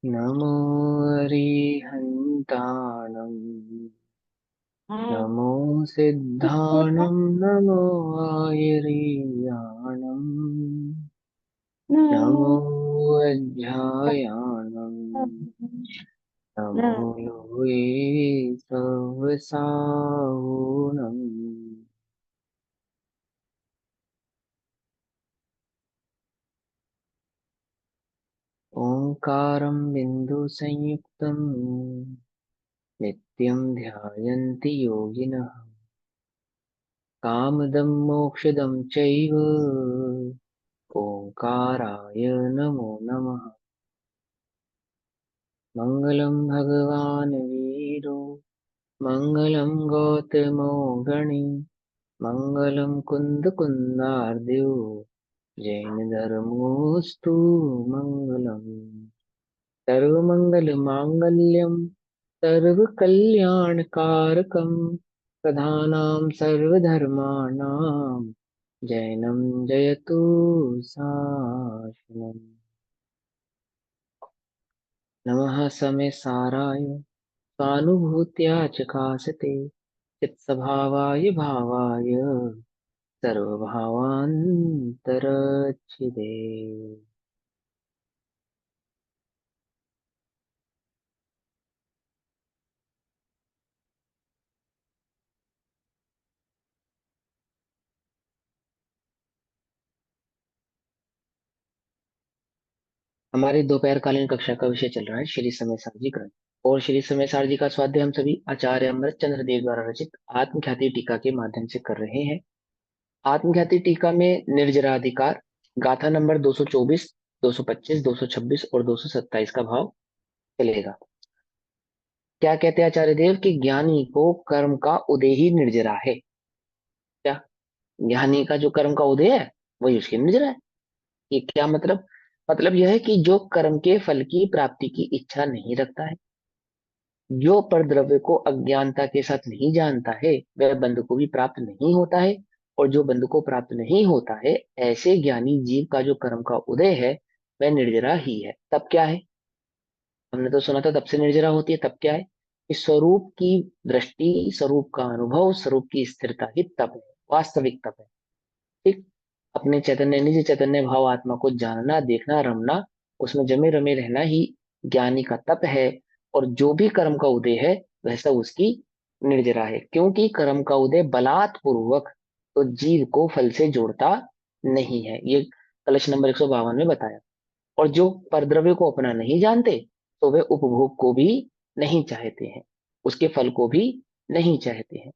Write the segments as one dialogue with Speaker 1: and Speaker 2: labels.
Speaker 1: नमो अरिहन्ताणं नमो सिद्धाणं नमो आयर्याणं नमो अध्यायाणं नमो लोये सवसाहुणम् ओंकारं बिन्दुसंयुक्तं नित्यं ध्यायन्ति योगिनः कामदं मोक्षदं चैव ओंकाराय नमो नमः। मङ्गलं भगवान् वीरो मङ्गलं गौतमो गणे मङ्गलं कुन्दकुन्दार्द्यो जैनधर्मोऽस्तु मङ्गलम्। सर्वमङ्गलमाङ्गल्यं सर्वकल्याणकारकं प्रधानां सर्वधर्माणां जैनं जयतु शासनम्। नमः समे साराय स्वानुभूत्या च काशते चित्स्वभावाय भावाय सर्वभावान्तरच्छिदे। हमारी दोपहरकालीन कक्षा का विषय चल रहा है श्री समय सारजी ग्रंथ। और श्री समय सारजी का स्वाध्याय हम सभी आचार्य अमृत चंद्र देव द्वारा रचित आत्मख्याति टीका के माध्यम से कर रहे हैं। आत्मख्याति टीका में निर्जराधिकार गाथा नंबर 224, 225, 226 और 227 का भाव चलेगा। क्या कहते हैं आचार्य देव कि ज्ञानी को कर्म का उदय ही निर्जरा है। क्या ज्ञानी का जो कर्म का उदय है वही उसकी निर्जरा है। ये क्या मतलब? मतलब यह है कि जो कर्म के फल की प्राप्ति की इच्छा नहीं रखता है, जो परद्रव्य को अज्ञानता के साथ नहीं जानता है, वह बंध को भी प्राप्त नहीं होता है। और जो बंध को प्राप्त नहीं होता है, ऐसे ज्ञानी जीव का जो कर्म का उदय है वह निर्जरा ही है। तब क्या है? हमने तो सुना था तब से निर्जरा होती है। तब क्या है कि स्वरूप की दृष्टि, स्वरूप का अनुभव, स्वरूप की स्थिरता ही तप है, वास्तविक तप है। ठीक। अपने चैतन्य, निज चैतन्य भाव आत्मा को जानना, देखना, रमना, उसमें जमे रमे रहना ही ज्ञानी का तप है। और जो भी कर्म का उदय है वह सब उसकी निर्जरा है, क्योंकि कर्म का उदय बलात् पूर्वक तो जीव को फल से जोड़ता नहीं है। ये कलश नंबर 152 में बताया। और जो परद्रव्य को अपना नहीं जानते तो वे उपभोग को भी नहीं चाहते हैं, उसके फल को भी नहीं चाहते हैं।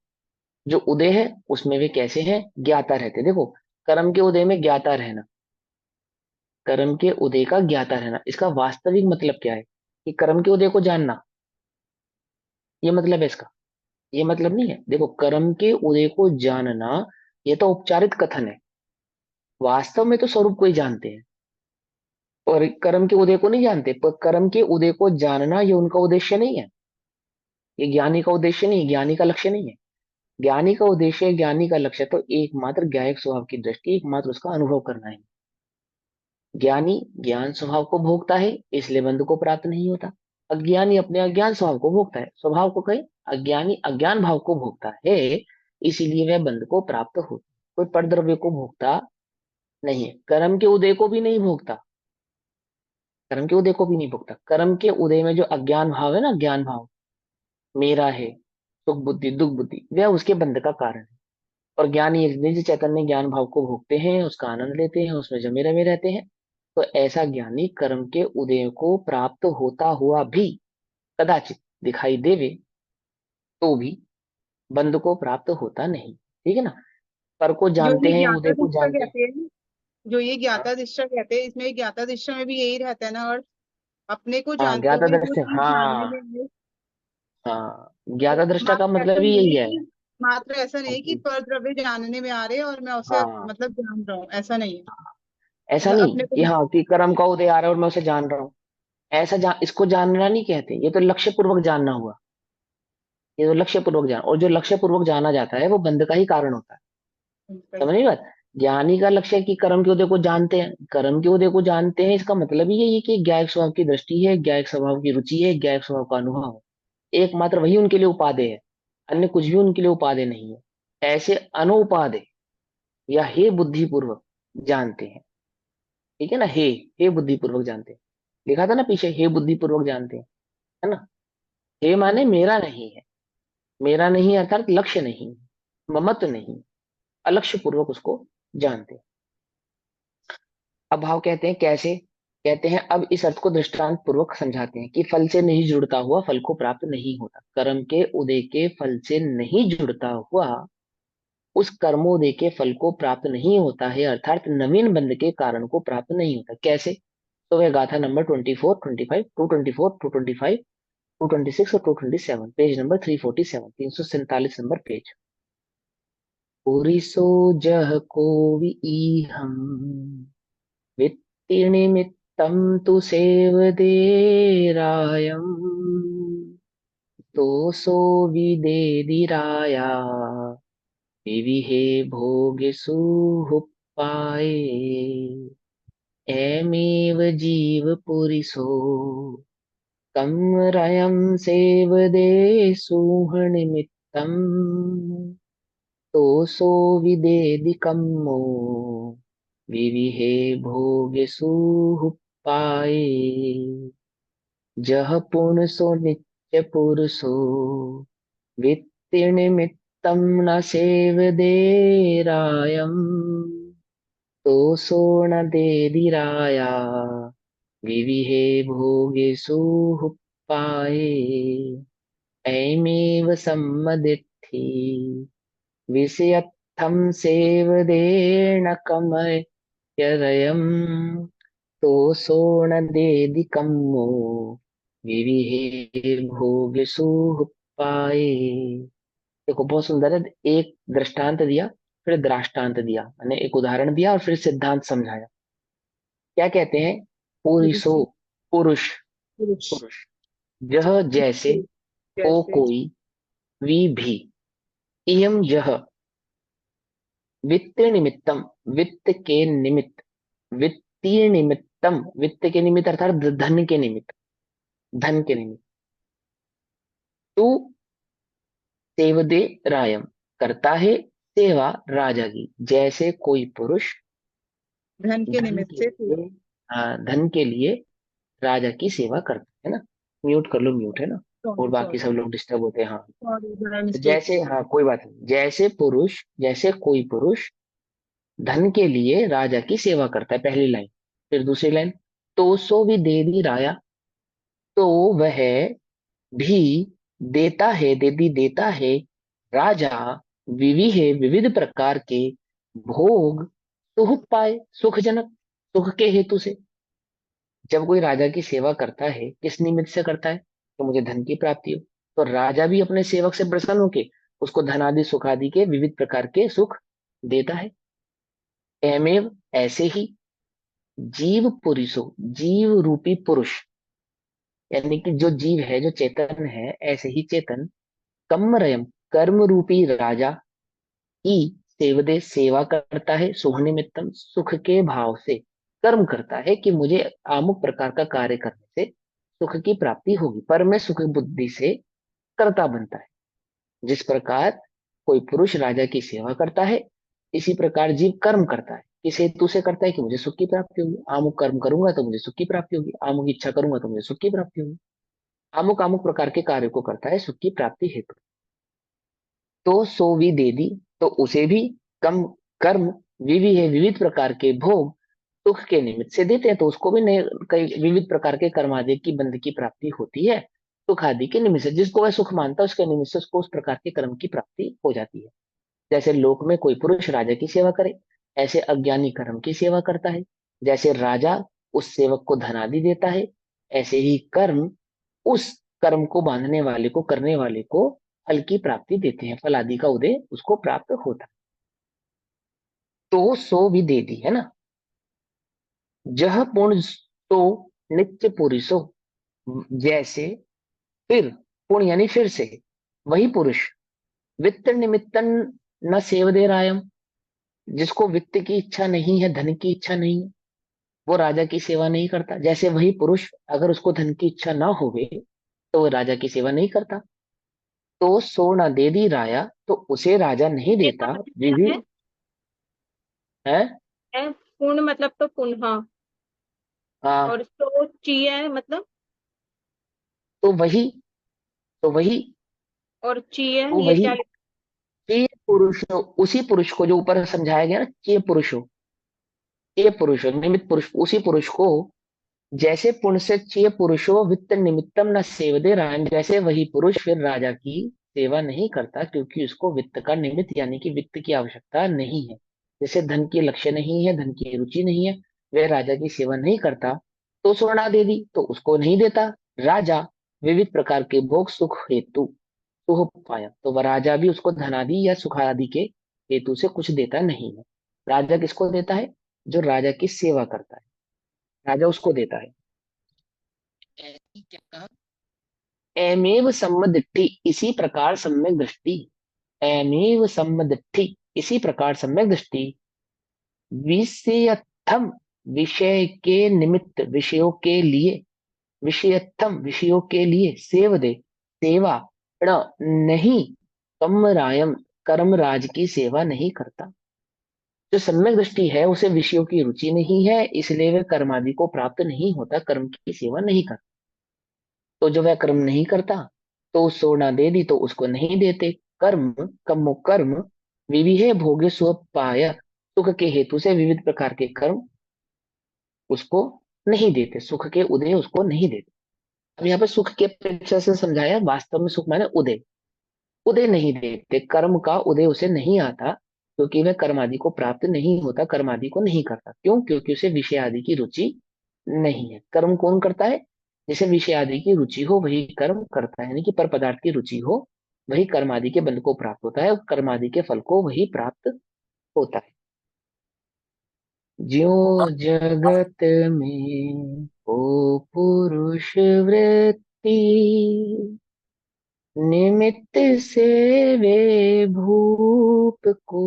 Speaker 1: जो उदय है उसमें वे कैसे हैं? ज्ञाता रहते। देखो, कर्म के उदय में ज्ञाता रहना, कर्म के उदय का ज्ञाता रहना, इसका वास्तविक मतलब क्या है? कि कर्म के उदय को जानना, ये मतलब है इसका। ये मतलब नहीं है। देखो, कर्म के उदय को जानना ये तो औपचारिक कथन है। वास्तव में तो स्वरूप को ही जानते हैं और कर्म के उदय को नहीं जानते। पर कर्म के उदय को जानना ये उनका उद्देश्य नहीं है, ये ज्ञानी का उद्देश्य नहीं है, ज्ञानी का लक्ष्य नहीं है। ज्ञानी का उद्देश्य, ज्ञानी का लक्ष्य तो एकमात्र ज्ञायक स्वभाव की दृष्टि, एकमात्र उसका अनुभव करना है। ज्ञानी ज्ञान स्वभाव को भोगता है, इसलिए बंधु को प्राप्त नहीं होता। अज्ञानी अपने अज्ञान स्वभाव को भोगता है, स्वभाव को कहे अज्ञानी अज्ञान भाव को भोगता है, इसीलिए वह बंधु को प्राप्त हो। कोई परद्रव्य को भोगता नहीं है, कर्म के उदय को भी नहीं भोगता, कर्म के उदय को भी नहीं भोगता। कर्म के उदय में जो अज्ञान भाव है ना, ज्ञान भाव, मेरा है, सुख बुद्धि दुख बुद्धि, वह उसके बंध का कारण है। और ज्ञानी एक निज चैतन्य ज्ञान भाव को भोगते हैं, उसका आनंद लेते हैं, उसमें जमे रमे रहते हैं। तो ऐसा ज्ञानी कर्म के उदय को प्राप्त होता हुआ भी कदाचित दिखाई देवे तो भी बंध को प्राप्त होता नहीं। ठीक है ना? पर को
Speaker 2: जो
Speaker 1: जानते
Speaker 2: ये
Speaker 1: हैं, उदय
Speaker 2: ज्ञाता
Speaker 1: को
Speaker 2: दृष्टा
Speaker 1: जानते हैं।
Speaker 2: कहते हैं, जो ये
Speaker 1: हाँ,
Speaker 2: ज्ञाता दृष्टा कहते हैं, इसमें ज्ञाता दृष्टा में भी यही रहता है ना। और अपने को
Speaker 1: हाँ,
Speaker 2: जानते
Speaker 1: ज्ञाता
Speaker 2: हुए जो
Speaker 1: दृष्टि,
Speaker 2: चीज जानने
Speaker 1: हाँ,
Speaker 2: में है,
Speaker 1: हाँ,
Speaker 2: तो
Speaker 1: ज्ञाता दृष्टा का
Speaker 2: मात्र ऐसा
Speaker 1: मतलब ही
Speaker 2: नहीं
Speaker 1: यही
Speaker 2: है
Speaker 1: है।
Speaker 2: कि पर द्रव्य जानने में आ रहे हैं और मैं उसे
Speaker 1: हाँ,
Speaker 2: मतलब जान रहा हूँ, ऐसा नहीं है।
Speaker 1: ऐसा
Speaker 2: मतलब
Speaker 1: नहीं
Speaker 2: अपने
Speaker 1: कि
Speaker 2: को
Speaker 1: हाँ कि कर्म का उदय आ रहा है और मैं उसे जान रहा हूँ। इसको जानना नहीं कहते, ये तो लक्ष्य पूर्वक जानना हुआ। ये तो लक्ष्य पूर्वक जान, और जो लक्ष्य पूर्वक जाना जाता है वो बंध का ही कारण होता है। समझ नहीं बात? ज्ञानी का लक्ष्य है कि कर्म के उदय को जानते हैं, कर्म के उदय को जानते हैं, इसका मतलब ही यही है कि ज्ञायक स्वभाव की दृष्टि है, ज्ञायक स्वभाव की रुचि है, ज्ञायक स्वभाव का अनुभव है, एकमात्र वही उनके लिए उपादेय है, अन्य कुछ भी उनके लिए उपादेय नहीं है। ऐसे अनुपादेय या हे बुद्धिपूर्वक जानते हैं। ठीक है ना, हे बुद्धिपूर्वक जानते हैं, लिखा था ना पीछे, हे बुद्धिपूर्वक जानते हैं, है ना। हे माने मेरा नहीं है, मेरा नहीं अर्थात लक्ष्य नहीं, ममत्व नहीं, अलक्ष्य पूर्वक उसको जानते हैं। अब भाव कहते हैं कैसे, कहते हैं अब इस अर्थ को दृष्टांत पूर्वक समझाते हैं कि फल से नहीं जुड़ता हुआ फल को प्राप्त नहीं होता, कर्म के उदय के फल से नहीं जुड़ता हुआ उस कर्मोदय के फल को प्राप्त नहीं होता है, अर्थात नवीन बंध के कारण को प्राप्त नहीं होता। कैसे? तो वह गाथा नंबर 24, 25, 224, 225, 226 और 227, पेज नंबर 347, 347 नंबर पेज। पूरी सो जह को हम वित्ति निमित्तम तु सेव दे रायम, तो सो विदेदिराया विविहे भोगे सुहुपाए, एमेव जीव पुरिसो कम रयम सेव दे सुह निमित्तम, तो सो विदेदिकम्मो विविहे भोगे सुहुपाए, जह पुन सो नित्य पुरुषो वित्ति निमित्तम न सेवदे रायम, तो सो न देदिराया विविहे भोगे सुहुपाए, ऐमेव सम्मदिट्ठी विषयत्थम सेवदेन कमयरयम्, तो सो न देदिकम्मो विविहे भोगे सुहुपाए। देखो बहुत सुंदर है, एक दृष्टांत दिया, फिर दृष्टांत दिया, मैंने एक उदाहरण दिया और फिर सिद्धांत समझाया। क्या कहते हैं? पुरुषो,
Speaker 2: पुरुषो,
Speaker 1: पुरुष,
Speaker 2: पुरुष,
Speaker 1: पुरुष, यह जैसे, ओ
Speaker 2: जैसे,
Speaker 1: कोई, वी भी, इयम यह, वित्त निमित्तम, वित्त के निमित्त, वित्तीय निमित्तम, वित्त के निमित्त अर्थात धन के निमित्त, धन के निमित्त, तू सेवदे रायम, करता है सेवा राजा की, जैसे कोई पुरुष
Speaker 2: धन के
Speaker 1: धन
Speaker 2: निमित्त
Speaker 1: के
Speaker 2: से
Speaker 1: लिए, हाँ धन के लिए राजा की सेवा करता है ना। म्यूट कर लो, म्यूट है ना, और
Speaker 2: सॉरी
Speaker 1: बाकी सब
Speaker 2: सॉरी
Speaker 1: लोग डिस्टर्ब होते हैं, हाँ।
Speaker 2: सॉरी, बड़ा
Speaker 1: तो
Speaker 2: मिस्टेक।
Speaker 1: जैसे, हाँ कोई बात नहीं, जैसे पुरुष, जैसे कोई पुरुष धन के लिए राजा की सेवा करता है, पहली लाइन। फिर दूसरी लाइन, तो सो भी दे दी राया, तो वह भी देता है, देदी देता है राजा, विविहे विविध प्रकार के भोग, सुख पाए, सुखजनक, सुख के हेतु से। जब कोई राजा की सेवा करता है किस निमित्त से करता है? तो मुझे धन की प्राप्ति हो, तो राजा भी अपने सेवक से प्रसन्न होके उसको धन आदि सुख आदि के विविध प्रकार के सुख देता है। एमेव ऐसे ही, जीव पुरुषो, जीव रूपी पुरुष, यानी कि जो जीव है, जो चेतन है, ऐसे ही चेतन कम्मरयम, कर्म रूपी राजा की सेवदे, सेवा करता है, सुख निमित्तम, सुख के भाव से कर्म करता है कि मुझे अमुक प्रकार का कार्य करने से सुख की प्राप्ति होगी, पर मैं सुख बुद्धि से कर्ता बनता है। जिस प्रकार कोई पुरुष राजा की सेवा करता है, इसी प्रकार जीव कर्म करता है, किस हेतु से करता है कि मुझे सुख की प्राप्ति होगी, अमुक कर्म करूंगा तो मुझे सुख की प्राप्ति होगी, अमुक इच्छा करूंगा तो मुझे सुख की प्राप्ति होगी, अमुक अमुक प्रकार के कार्य को करता है सुख की प्राप्ति हेतु। तो सो भी दे दी, तो उसे भी कम कर्म, विवि है विविध प्रकार के भोग सुख के निमित्त से देते हैं, तो उसको भी नए कई विविध प्रकार के कर्म आदि की बंध की प्राप्ति होती है, सुख आदि के निमित्त से, जिसको वह सुख मानता है उसके निमित्त से उसको उस प्रकार के कर्म की प्राप्ति हो जाती है। जैसे लोक में कोई पुरुष राजा की सेवा करे, ऐसे अज्ञानी कर्म की सेवा करता है। जैसे राजा उस सेवक को धन आदि देता है, ऐसे ही कर्म उस कर्म को बांधने वाले को, करने वाले को फल की प्राप्ति देते हैं, फल आदि का उदय उसको प्राप्त होता है। तो सो भी दे दी है ना, जह पुण्य तो नित्य पुरुषो, जैसे, फिर, पुण्य यानी फिर से, वही पुरुष वित्त निमित्तन न सेवदे रायम, जिसको वित्त की इच्छा नहीं है, धन की इच्छा नहीं है, वो राजा की सेवा नहीं करता। जैसे वही पुरुष अगर उसको धन की इच्छा ना होवे तो वो राजा की सेवा नहीं करता। तो सोना दे दी राया, तो उसे राजा नहीं
Speaker 2: ये का
Speaker 1: देता।
Speaker 2: मतलब क्या
Speaker 1: विधि
Speaker 2: है?
Speaker 1: है।
Speaker 2: पूर्ण मतलब तो पुनः,
Speaker 1: हाँ,
Speaker 2: और सो ची है मतलब,
Speaker 1: तो वही, तो वही,
Speaker 2: और ची है
Speaker 1: तो
Speaker 2: ये
Speaker 1: वही
Speaker 2: क्या लिखा?
Speaker 1: ये पुरुष, उसी पुरुष को जो ऊपर समझाया गया ना, ये पुरुषो, ये पुरुषो निमित्त पुरुष, उसी पुरुष को जैसे पुण्य से चेय पुरुषो वित्त निमित्तम न सेवदे रायन, जैसे वही पुरुष फिर राजा की सेवा नहीं करता, क्योंकि उसको वित्त का निमित्त यानी कि वित्त की आवश्यकता नहीं है। जैसे धन की लक्ष्य नहीं है, धन की रुचि नहीं है, वह राजा की सेवा नहीं करता। तो स्वर्णा दे दी तो उसको नहीं देता राजा, विविध प्रकार के भोग सुख हेतु सुख पाया, तो वह राजा भी उसको धनादि या सुखादि के हेतु से कुछ देता नहीं है। राजा किसको देता है? जो राजा की सेवा करता है, राजा उसको देता है। ऐसी क्या कहा? एमेव सम्मदिट्ठी, इसी प्रकार सम्यक दृष्टि। एमेव सम्मदिट्ठी, इसी प्रकार सम्यक दृष्टि। विषयत्थम, विषय के निमित्त, विषयों के लिए, विषयत्थम विषयों के लिए सेव दे, सेवा ण नहीं, कमरायम कर्मराज की सेवा नहीं करता। जो सम्यक दृष्टि है उसे विषयों की रुचि नहीं है, इसलिए वह कर्मादि को प्राप्त नहीं होता, कर्म की सेवा नहीं करता। तो जो वह कर्म नहीं करता, तो सोना दे दी तो उसको नहीं देते। कर्म, कमो कर्म, विविहे भोगे स्वपाय, सुख के हेतु से विविध प्रकार के कर्म उसको नहीं देते, सुख के उदय उसको नहीं देते। अब यहाँ पे सुख की अपेक्षा से समझाया, वास्तव में सुख माने उदय, उदय नहीं देते, कर्म का उदय उसे नहीं आता, क्योंकि वह कर्मादि को प्राप्त नहीं होता, कर्मादि को नहीं करता। क्यों? क्योंकि उसे विषय आदि की रुचि नहीं है। कर्म कौन करता है? जिसे विषय आदि की रुचि हो वही कर्म करता है, यानी कि पर पदार्थ की रुचि हो वही कर्म आदि के बंध को प्राप्त होता है, और कर्म आदि के फल को वही प्राप्त होता है। ज्यो जगत में हो पुरुष वृत्ति, निमित्त से वे भूप को,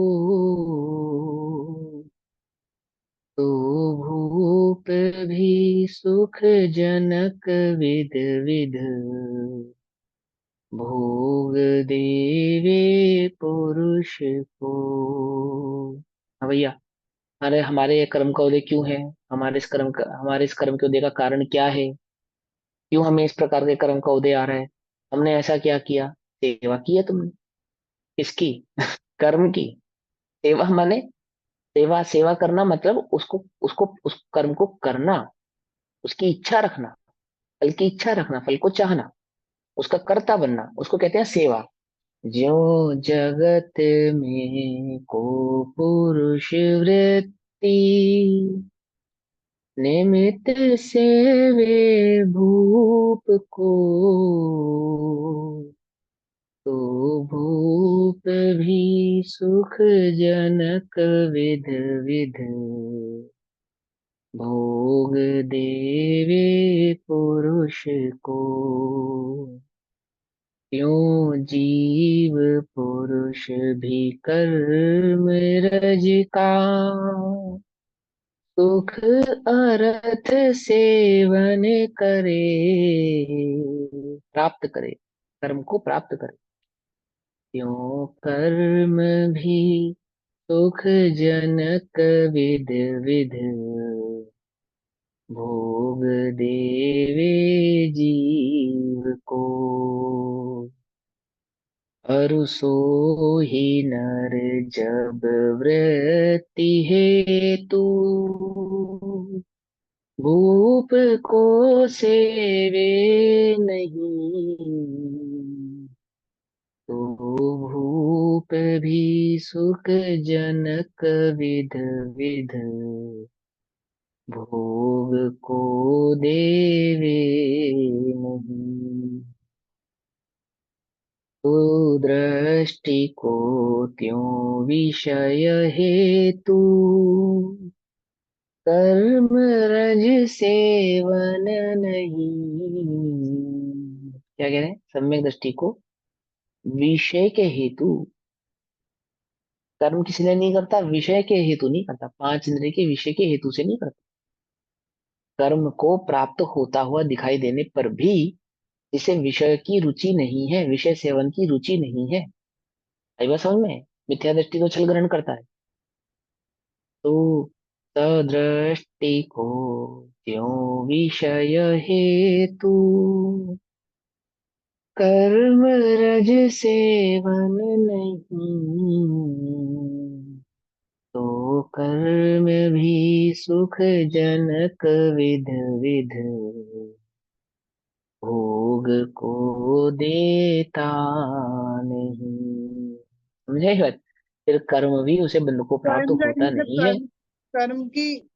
Speaker 1: तो भूप भी सुख जनक विध विध भोग देवे पुरुष को। हाँ भैया, अरे हमारे ये कर्म का उदय क्यों है? हमारे इस कर्म के उदय का कारण क्या है? क्यों हमें इस प्रकार के कर्म का उदय आ रहा है? हमने ऐसा क्या किया? सेवा की है तुमने। किसकी? कर्म की। सेवा माने, सेवा सेवा करना मतलब उसको उसको उस कर्म को करना, उसकी इच्छा रखना, फल की इच्छा रखना, फल को चाहना, उसका कर्ता बनना, उसको कहते हैं सेवा। ज्यो जगत में को पुरुष वृत्ति, निमित्त से वे भूप को, तो भूप भी सुख जनक विध विध भोग देवे पुरुष को। क्यों जीव पुरुष भी कर्म रज का, सुख अर्थ सेवन करे, प्राप्त करे, कर्म को प्राप्त करे। क्यों कर्म भी सुख जनक विध विध भोग देवे जीव को। अरु सो ही नर जब वृत्ति हेतु, भूप को सेवे नहीं, तो भूप भी सुख जनक विध विध भोग को देवे नहीं। तो दृष्टि को त्यों विषय हेतु, कर्म रज सेवन नहीं। क्या कह रहे हैं? सम्यक दृष्टि को विषय के हेतु, कर्म किस लिए नहीं करता? विषय के हेतु नहीं करता, पांच इंद्रिय के विषय के हेतु से नहीं करता। कर्म को प्राप्त होता हुआ दिखाई देने पर भी जिसे विषय की रुचि नहीं है, विषय सेवन की रुचि नहीं है, आई बात समझ में? मिथ्या दृष्टि को छल ग्रहण करता है। तो सदृष्टि को त्यों विषय हेतु कर्म रज सेवन नहीं, तो कर्म भी सुख जनक विध विध भोग को देता नहीं। समझे ये बात? फिर कर्म भी उसे बंधु को प्राप्त
Speaker 2: कर्म रज
Speaker 1: होता
Speaker 2: मतलब
Speaker 1: नहीं है।
Speaker 2: कर्म, कर्म की,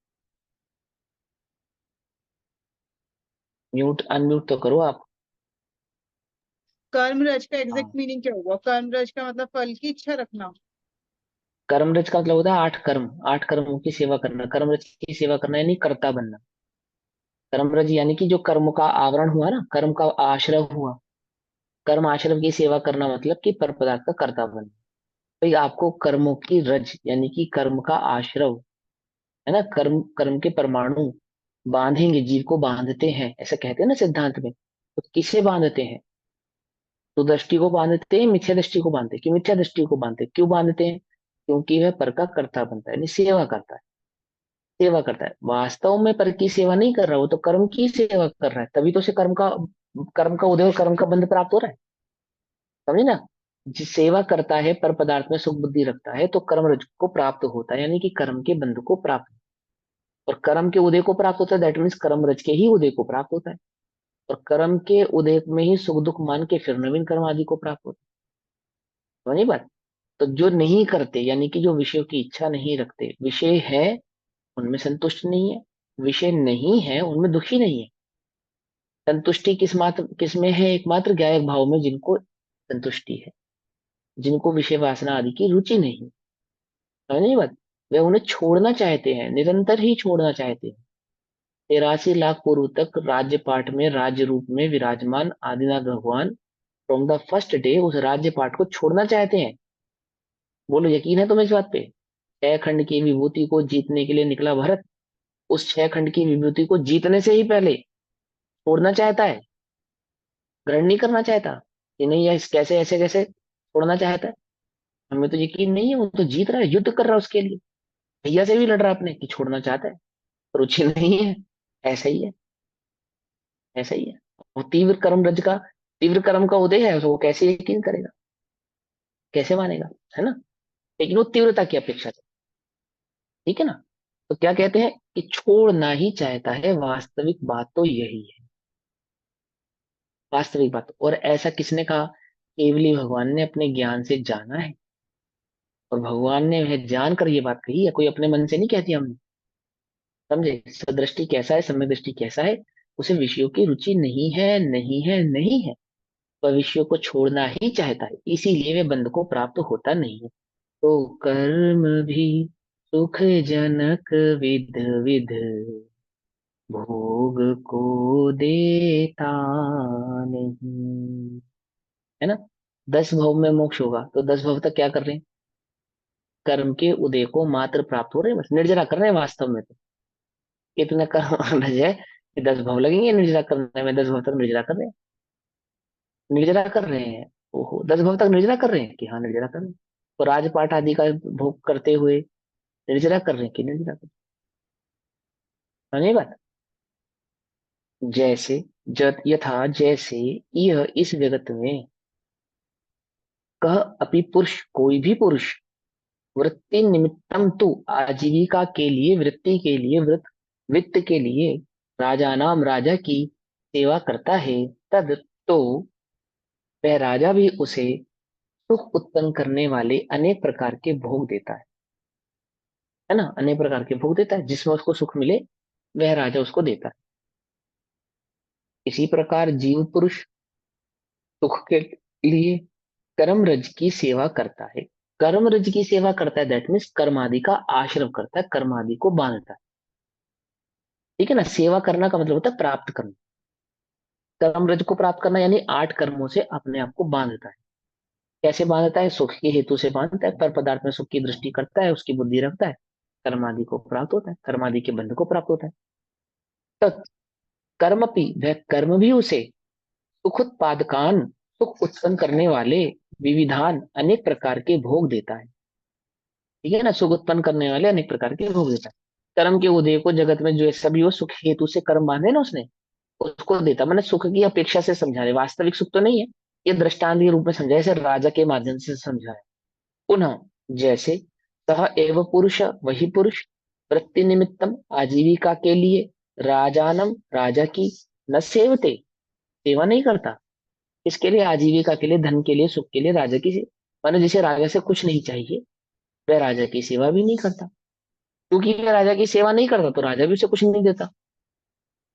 Speaker 1: म्यूट अनम्यूट तो करो आप।
Speaker 2: कर्म रज का एग्जैक्ट
Speaker 1: हाँ,
Speaker 2: मीनिंग क्या हुआ? कर्म रज का मतलब फल की इच्छा रखना।
Speaker 1: कर्मरज का मतलब होता है आठ कर्म, आठ कर्मों की सेवा करना। कर्मरज की सेवा करना यानी कर्ता बनना। कर्मरज यानी कि जो कर्म का आवरण हुआ ना, कर्म का आश्रय हुआ, कर्म आश्रम की सेवा करना मतलब कि पर पदार्थ का कर्ता बनना। भाई आपको कर्मों की रज यानी कि कर्म का आश्रव, है ना, कर्म कर्म के परमाणु बांधेंगे, जीव को बांधते हैं, ऐसा कहते हैं ना सिद्धांत में। तो किसे बांधते हैं? तो दृष्टि को बांधते हैं, मिथ्या दृष्टि को बांधते हैं। क्यों मिथ्या दृष्टि को बांधते हैं? क्यों बांधते हैं? क्योंकि वह पर का कर्ता बनता है, यानी सेवा करता है। सेवा करता है, वास्तव में पर की सेवा नहीं कर रहा, वो तो कर्म की सेवा कर रहा है, तभी तो उसे कर्म का उदय और कर्म का बंध प्राप्त हो रहा है। समझे ना? जिस सेवा करता है, पर पदार्थ में सुख बुद्धि रखता है, तो कर्म रज को प्राप्त होता है, यानी कि कर्म के बंध को प्राप्त। और कर्म के उदय को प्राप्त होता है, दैट मीन्स कर्म रज के ही उदय को प्राप्त होता है। और कर्म के उदय में ही सुख दुख मान के फिर नवीन कर्म आदि को प्राप्त होता है। समझी बात? तो जो नहीं करते, यानी कि जो विषयों की इच्छा नहीं रखते, विषय है उनमें संतुष्ट नहीं है, विषय नहीं है उनमें दुखी नहीं है। संतुष्टि किस में है? एकमात्र ज्ञायक भाव में, जिनको संतुष्टि है, जिनको विषय वासना आदि की रुचि नहीं। समझ नहीं बात? वे उन्हें छोड़ना चाहते हैं, निरंतर ही छोड़ना चाहते हैं। 83 लाख पूर्व तक राज्य पाठ में राज्य रूप में विराजमान आदिनाथ भगवान फ्रॉम द फर्स्ट डे उस राज्य पाठ को छोड़ना चाहते हैं। बोलो यकीन है तुम्हें इस बात पे? 6 खंड की विभूति को जीतने के लिए निकला भरत, उस 6 खंड की विभूति को जीतने से ही पहले छोड़ना चाहता है, ग्रहण नहीं करना चाहता कि नहीं, यह कैसे ऐसे कैसे छोड़ना चाहता है। हमें तो यकीन नहीं है, वो तो जीत रहा है, युद्ध कर रहा है उसके लिए। भैया से भी लड़ रहा है अपने कि छोड़ना चाहता है, रुचि नहीं है। ऐसा ही है, ऐसा ही है। वो तीव्र कर्म का उदय है, तो वो कैसे यकीन करेगा, कैसे मानेगा, है ना? लेकिन वो तीव्रता की अपेक्षा है। ठीक है ना? तो क्या कहते हैं कि छोड़ना ही चाहता है, वास्तविक बात तो यही है। वास्तविक बात, और ऐसा किसने कहा? केवली भगवान ने अपने ज्ञान से जाना है। और भगवान ने वह जानकर ये बात कही है, कोई अपने मन से नहीं कहती हमने। समझे? सदृष्टि कैसा है, सम्यक दृष्टि कैसा है? उसे विषयों की रुचि नहीं है, नहीं है, नहीं है। वह विषयों को छोड़ना ही चाहता है, इसीलिए वे बंध को प्राप्त होता नहीं है। तो कर्म भी सुख जनक विध विध भोग को देता नहीं, है ना? 10 भव में मोक्ष होगा, तो 10 भव तक क्या कर रहे हैं? कर्म के उदय को मात्र प्राप्त हो रहे हैं, बस निर्जरा कर रहे हैं वास्तव में। तो इतना कर्म रज है कि 10 भव लगेंगे निर्जरा करने में, 10 भव तक निर्जरा कर रहे हैं, निर्जरा कर रहे हैं। ओहो, 10 भव तक निर्जरा कर रहे हैं कि हाँ निर्जरा कर रहे हैं। तो राजपाट आदि का भोग करते हुए निर्जरा कर रहे हैं कि निर्जरा कर रहे हैं? समझे बात? जैसे जत यथा जैसे यह इस जगत में कह अपि पुरुष, कोई भी पुरुष वृत्ति निमित्तम तु आजीविका के लिए, वृत्ति के लिए, वित्त के लिए राजा नाम राजा की सेवा करता है, तद तो वह राजा भी उसे सुख उत्पन्न करने वाले अनेक प्रकार के भोग देता है ना? अनेक प्रकार के भोग देता है, जिसमें उसको सुख मिले वह राजा उसको देता है। इसी प्रकार जीव पुरुष सुख के लिए कर्म रज की सेवा करता है। कर्म रज की सेवा करता है, दैट मीन्स कर्म आदि का आश्रय करता है, कर्म आदि को बांधता है। ठीक है ना? सेवा करना का मतलब होता है प्राप्त करना। कर्म रज को प्राप्त करना यानी 8 कर्मों से अपने आप को बांधता है। कैसे बांधता है? सुख के हेतु से बांधता है, पर पदार्थ में सुख की दृष्टि करता है, उसकी बुद्धि रखता है, कर्मादि को प्राप्त होता है, कर्मादि के बंध को प्राप्त होता है। तो कर्मपि, वह कर्म भी उसे सुख उत्पादकान, सुख उत्पन्न करने वाले विविधान, अनेक प्रकार के भोग देता है। ठीक है ना, सुख उत्पन्न करने वाले अनेक प्रकार के भोग देता है। कर्म के उदय को जगत में जो सभी हो सुख हेतु से कर्म बांधे ना उसने, उसको देता। मैंने सुख की अपेक्षा से समझा रहे, वास्तविक सुख तो नहीं है, ये दृष्टांत के रूप में समझा, जैसे राजा के माध्यम से समझा है। पुनः जैसे सह एव पुरुष, वही पुरुष, वृत्ति निमित्तम, आजीविका के लिए, राजानम, राजा की, न सेवते, सेवा नहीं करता। इसके लिए, आजीविका के लिए, धन के लिए, सुख के लिए राजा की माने जिसे राजा से कुछ नहीं चाहिए, वह राजा की सेवा भी नहीं करता। क्योंकि वह राजा की सेवा नहीं करता तो राजा भी उसे कुछ नहीं देता।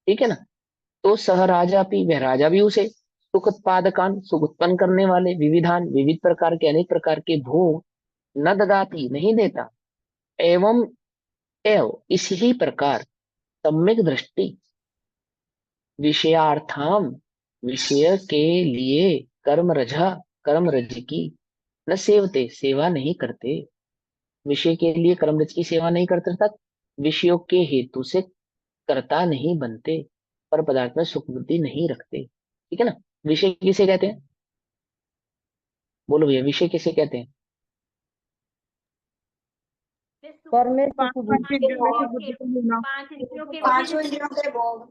Speaker 1: ठीक है ना। तो सह राजा भी, वह राजा भी उसे सुख उत्पादकान, सुख उत्पन्न करने वाले, विविधान, विविध प्रकार के, अनेक प्रकार के भोग, न ददाती, नहीं देता। एवं एव, इसी प्रकार, सम्यक दृष्टि, विषयार्थाम, विषय के लिए, कर्म रजा, कर्म रज की, न सेवते, सेवा नहीं करते। विषय के लिए कर्म रज की सेवा नहीं करते, तक विषयों के हेतु से कर्ता नहीं बनते, पर पदार्थ में सुख बुद्धि नहीं रखते। ठीक है ना। विषय किसे कहते हैं? बोलो भैया, विषय किसे कहते हैं?
Speaker 3: पर में
Speaker 2: पांच
Speaker 3: सुख
Speaker 2: पांच
Speaker 3: बुद्धि
Speaker 2: इंद्रियों में से
Speaker 3: और
Speaker 2: बुद्धि को होना।
Speaker 4: पांच इंद्रियों के विषय
Speaker 3: पांचों इंद्रियों के भोग।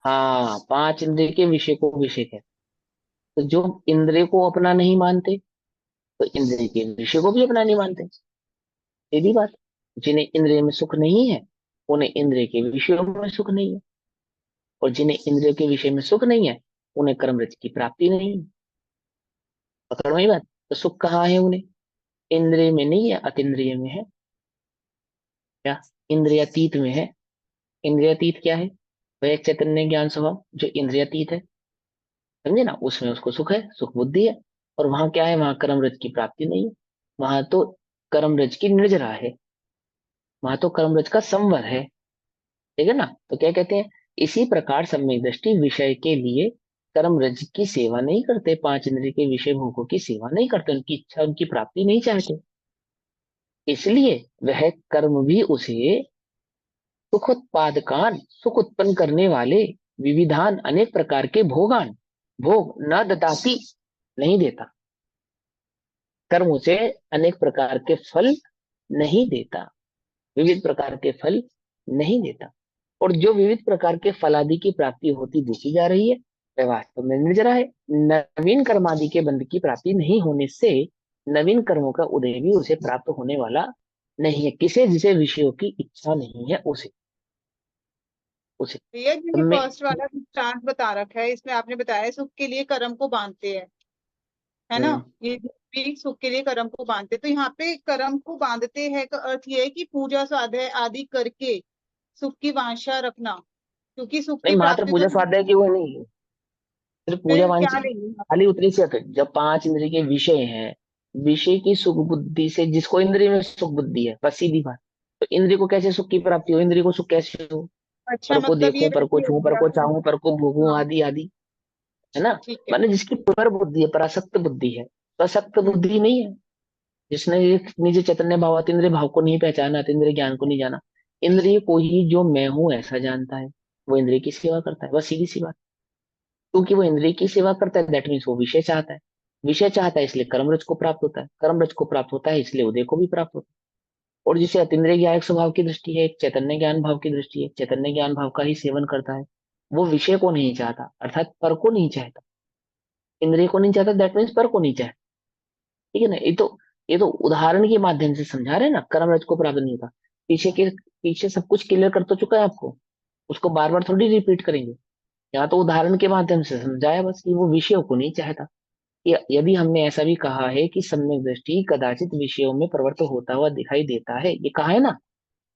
Speaker 1: हाँ, पांच इंद्रिय के विषय को विषय कहते हैं। तो जो इंद्रिय को अपना नहीं मानते, तो इंद्रिय के विषय को भी अपना नहीं मानते। सीधी बात। जिन्हें इंद्रिय में सुख नहीं है, उन्हें इंद्रिय के विषयों में सुख नहीं है, और जिन्हें इंद्रिय के विषय में सुख नहीं है, उन्हें कर्मरज की प्राप्ति नहीं है। पकड़ में ही बात। तो सुख कहाँ है उन्हें? इंद्रिय में नहीं है, अतीन्द्रिय में है। क्या? इंद्रियातीत में है। इंद्रियातीत क्या है? वह एक चैतन्य ज्ञान स्वभाव जो इंद्रियातीत है, समझे ना, उसमें उसको सुख है, सुख बुद्धि है। और वहां क्या है? वहां कर्मरज की प्राप्ति नहीं है। वहां तो कर्मरज की निर्जरा है, वहां तो कर्मरज का संवर है। ठीक है ना। तो क्या कहते हैं? इसी प्रकार सम्यक दृष्टि विषय के लिए कर्म रज की सेवा नहीं करते, पांच इंद्रिय के विषय भोगों की सेवा नहीं करते, उनकी इच्छा, उनकी प्राप्ति नहीं चाहते। इसलिए वह कर्म भी उसे सुख उत्पादकान, सुख उत्पन्न करने वाले, विविधान, अनेक प्रकार के भोगान, भोग, न ददाती, नहीं देता। कर्म उसे अनेक प्रकार के फल नहीं देता, विविध प्रकार के फल नहीं देता। और जो विविध प्रकार के फलादि की प्राप्ति होती देखी जा रही है, वह वास्तव में निर्जरा है। नवीन कर्मादि के बंध की प्राप्ति नहीं होने से नवीन कर्मों का उदय भी उसे प्राप्त होने वाला नहीं है। किसे? जिसे विषयों की इच्छा नहीं है, उसे, उसे
Speaker 2: भैया जो ये
Speaker 1: मैं।
Speaker 2: फर्स्ट वाला दृष्टांत बता रखा है, इसमें आपने बताया सुख के लिए कर्म को बांधते हैं, है ना।
Speaker 1: हम्म,
Speaker 2: ये भी सुख के लिए कर्म को बांधते हैं। तो यहाँ पे कर्म को बांधते हैं का अर्थ ये है कि पूजा स्वाध्याय आदि करके सुख की वांछा रखना, क्योंकि सुख
Speaker 1: नहीं,
Speaker 2: की
Speaker 1: मात्र
Speaker 2: प्राप्ति तो
Speaker 1: पूजा स्वाध्याय की वो नहीं है, सिर्फ पूजा
Speaker 2: फिर क्या
Speaker 1: वांछित
Speaker 2: लेंगे यहाँ पे?
Speaker 1: खाली उतनी सी है। जब पांच इंद्रिय के विषय हैं, विषय की सुख बुद्धि से, जिसको इंद्रिय में सुख बुद्धि है, बस सीधी बात। तो इंद्रिय को कैसे सुख की प्राप्ति हो? इंद्रिय को सुख कैसे हो?
Speaker 2: अच्छा,
Speaker 1: पर को
Speaker 2: मतलब ये
Speaker 1: देखूं, पर को
Speaker 2: वैसे हो
Speaker 1: छूं, पर
Speaker 2: गया
Speaker 1: को
Speaker 2: कि
Speaker 1: चाहूं, पर को भोगूं,
Speaker 2: हाँ,
Speaker 1: आदि आदि, है ना।
Speaker 2: ठीक है।
Speaker 1: माने जिसकी पर बुद्धि है, परासक्त बुद्धि है, सशक्त
Speaker 2: हम्म,
Speaker 1: बुद्धि नहीं है, जिसने ये निज चैतन्य भाव, अतीन्द्रिय भाव को नहीं पहचाना, अतीन्द्रिय ज्ञान को नहीं जाना, इंद्रिय को ही जो मैं हूं ऐसा जानता है, वो इंद्रिय की सेवा करता है। बस सीधी सी बात। क्योंकि वो इंद्रिय की सेवा करता है, दैट मीन्स वो विषय चाहता है। विषय चाहता है इसलिए कर्मरज को प्राप्त होता है, कर्मरज को प्राप्त होता है इसलिए उदय को भी प्राप्त होता है। और जिसे अतीन्द्रिय ज्ञायक स्वभाव की दृष्टि है, एक चैतन्य ज्ञान भाव की दृष्टि है, चैतन्य ज्ञान भाव का ही सेवन करता है, वो विषय को नहीं चाहता, अर्थात पर को नहीं चाहता। इंद्रिय को नहीं चाहता, दैट मीन्स पर को नहीं चाहता। ठीक है ना। ये तो उदाहरण के माध्यम से समझा रहे हैं ना, कर्मरज को प्राप्त नहीं होता। पीछे सब कुछ क्लियर कर तो चुका है आपको, उसको बार बार थोड़ी रिपीट करेंगे। यहाँ तो उदाहरण के माध्यम से समझाया बस कि वो विषयों को नहीं चाहता। यदि हमने ऐसा भी कहा है कि सम्यक दृष्टि कदाचित विषयों में प्रवृत्त होता हुआ दिखाई देता है, ये कहा है ना,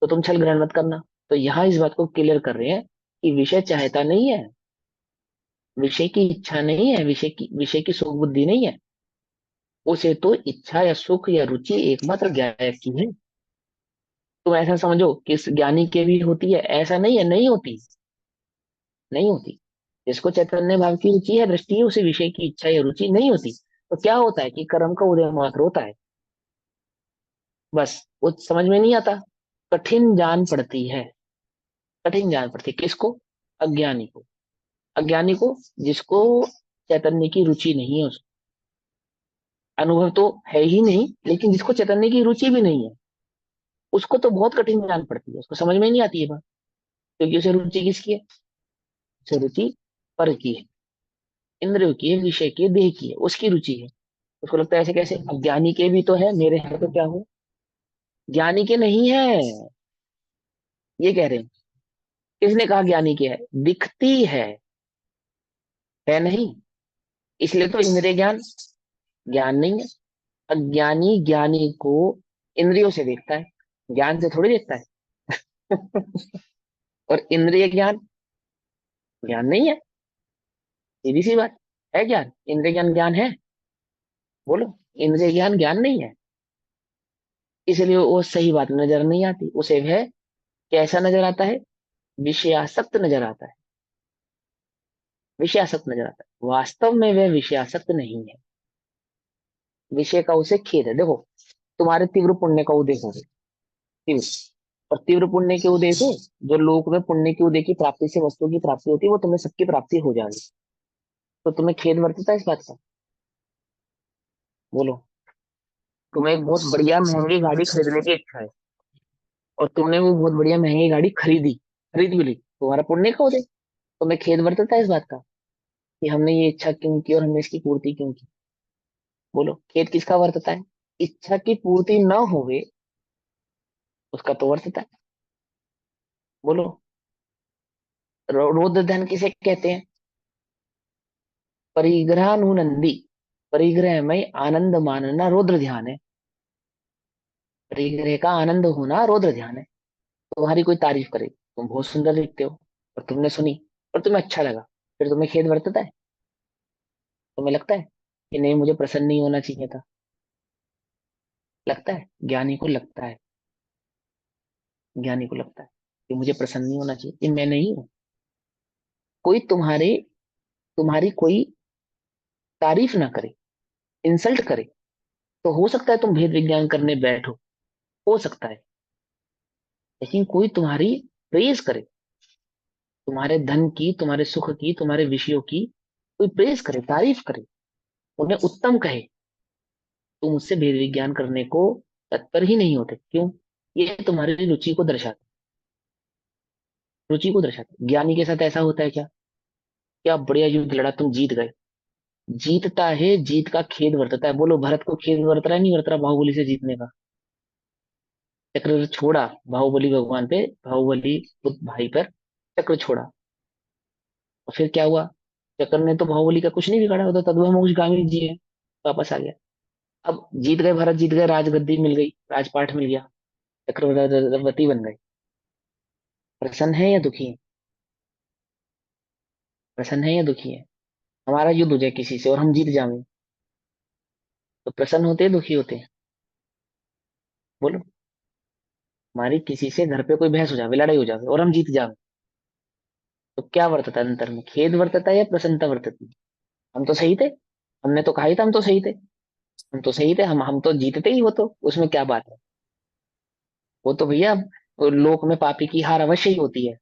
Speaker 1: तो तुम छल ग्रहण मत करना। तो यहाँ इस बात को क्लियर कर रहे हैं कि विषय चाहता नहीं है, विषय की इच्छा नहीं है, विषय की सुख बुद्धि नहीं है, उसे तो इच्छा या सुख या रुचि एकमात्र ज्ञायक की है। तुम ऐसा समझो कि इस ज्ञानी के भी होती है, ऐसा नहीं है, नहीं होती, नहीं होती। जिसको चैतन्य भाव की रुचि है, दृष्टि है, उसे विषय की इच्छा या रुचि नहीं होती। तो क्या होता है कि कर्म का उदय मात्र होता है, बस। वो समझ में नहीं आता, कठिन जान पड़ती है। कठिन जान पड़ती है किसको? अज्ञानी को। अज्ञानी को, जिसको चैतन्य की रुचि नहीं है, उसको अनुभव तो है ही नहीं, लेकिन जिसको चैतन्य की रुचि भी नहीं है, उसको तो बहुत कठिन जान पड़ती है, उसको समझ में नहीं आती है बात। क्योंकि उसे रुचि किसकी है? उसे रुचि पर की है, इंद्रियों की है, विषय की है, देह की है, उसकी रुचि है। उसको लगता है ऐसे कैसे, अज्ञानी के भी तो है, मेरे है तो क्या हो। ज्ञानी के नहीं है, ये कह रहे हैं। किसने कहा ज्ञानी के है? दिखती है नहीं। इसलिए तो इंद्रिय ज्ञान ज्ञान नहीं है। अज्ञानी ज्ञानी को इंद्रियों से देखता है, ज्ञान से थोड़ी देखता है। और इंद्रिय ज्ञान ज्ञान नहीं है, सीधी सी बात। है ज्ञान? इंद्रिय ज्ञान ज्ञान है? बोलो। इंद्रिय ज्ञान ज्ञान नहीं है। इसलिए वो सही बात नजर नहीं आती उसे। वह कैसा नजर आता है? विषयासक्त नजर आता है। विषयासक्त नजर आता है, वास्तव में वह विषयासक्त नहीं है। विषय का उसे खेद है। देखो, तुम्हारे तीव्र पुण्य का उदय हो गया, तीव्र, और तीव्र पुण्य के उदय से जो लोक में पुण्य के उदय की प्राप्ति से वस्तु की प्राप्ति होती है, वो तुम्हें सबकी प्राप्ति हो जाएगी। तो तुम्हें खेद वर्तता है इस बात का? बोलो। तुम्हें एक बहुत बढ़िया महंगी गाड़ी खरीदने की इच्छा है, और तुमने वो बहुत बढ़िया महंगी गाड़ी खरीदी, खरीद भी ली, तुम्हारा पुण्य का उदय। तुम्हें खेद वर्तता है इस बात का कि हमने ये इच्छा क्यों की और हमने इसकी पूर्ति क्यों की? बोलो, खेद किसका वर्तता है? इच्छा की पूर्ति न होवे उसका तो वर्तता है। बोलो। रोध धन किसे कहते हैं? परिग्रहानुनंदी, परिग्रह में आनंद मानना रौद्र ध्यान है। परिग्रह का आनंद होना रौद्र ध्यान है। तुम्हारी कोई तारीफ करे, तुम बहुत सुंदर दिखते हो, और तुमने सुनी और तुम्हें अच्छा लगा, फिर तुम्हें खेद वर्तता है? तुम्हें लगता है कि नहीं, मुझे प्रसन्न नहीं होना चाहिए था? लगता है? ज्ञानी को लगता है। ज्ञानी को लगता है कि मुझे प्रसन्न नहीं होना चाहिए, ये मैं नहीं हूं। कोई तुम्हारी कोई तारीफ ना करे, इंसल्ट करे, तो हो सकता है तुम भेद विज्ञान करने बैठो, हो सकता है। लेकिन कोई तुम्हारी प्रेज करे, तुम्हारे धन की, तुम्हारे सुख की, तुम्हारे विषयों की कोई प्रेज करे, तारीफ करे, उन्हें उत्तम कहे, तुम उससे भेद विज्ञान करने को तत्पर ही नहीं होते। क्यों? ये तुम्हारी रुचि को दर्शाता, रुचि को दर्शाता। ज्ञानी के साथ ऐसा होता है क्या? क्या बढ़िया युद्ध लड़ा, तुम जीत गए, जीतता है, जीत का खेद वर्तता है। बोलो, भरत को खेद वर्त रहा है नहीं वर्त रहा बाहुबली से जीतने का? चक्र छोड़ा बाहुबली भगवान पे, बाहुबली भाई पर चक्र छोड़ा, और फिर क्या हुआ? चक्र ने तो बाहुबली का कुछ नहीं बिगाड़ा, वो तो तद्भव जी है, वापस आ गया। अब जीत गए, भारत जीत गए, राजगद्दी मिल गई, राजपाट मिल गया, चक्रवर्ती बन गए। प्रसन्न है या दुखी है? प्रसन्न है या दुखी है? हमारा युद्ध हो जाए किसी से और हम जीत जाएं, तो प्रसन्न होते हैं दुखी होते हैं? बोलो। हमारी किसी से घर पे कोई बहस हो जाए, लड़ाई हो जाए और हम जीत जाए, तो क्या वर्तता है अंतर में? खेद वर्तता है या प्रसन्नता वर्तती है? हम तो सही थे, हमने तो कहा ही था हम तो सही थे, हम तो सही थे, हम तो जीतते ही, वो तो उसमें क्या बात है? वो तो भैया, वो लोक में पापी की हार अवश्य ही होती है।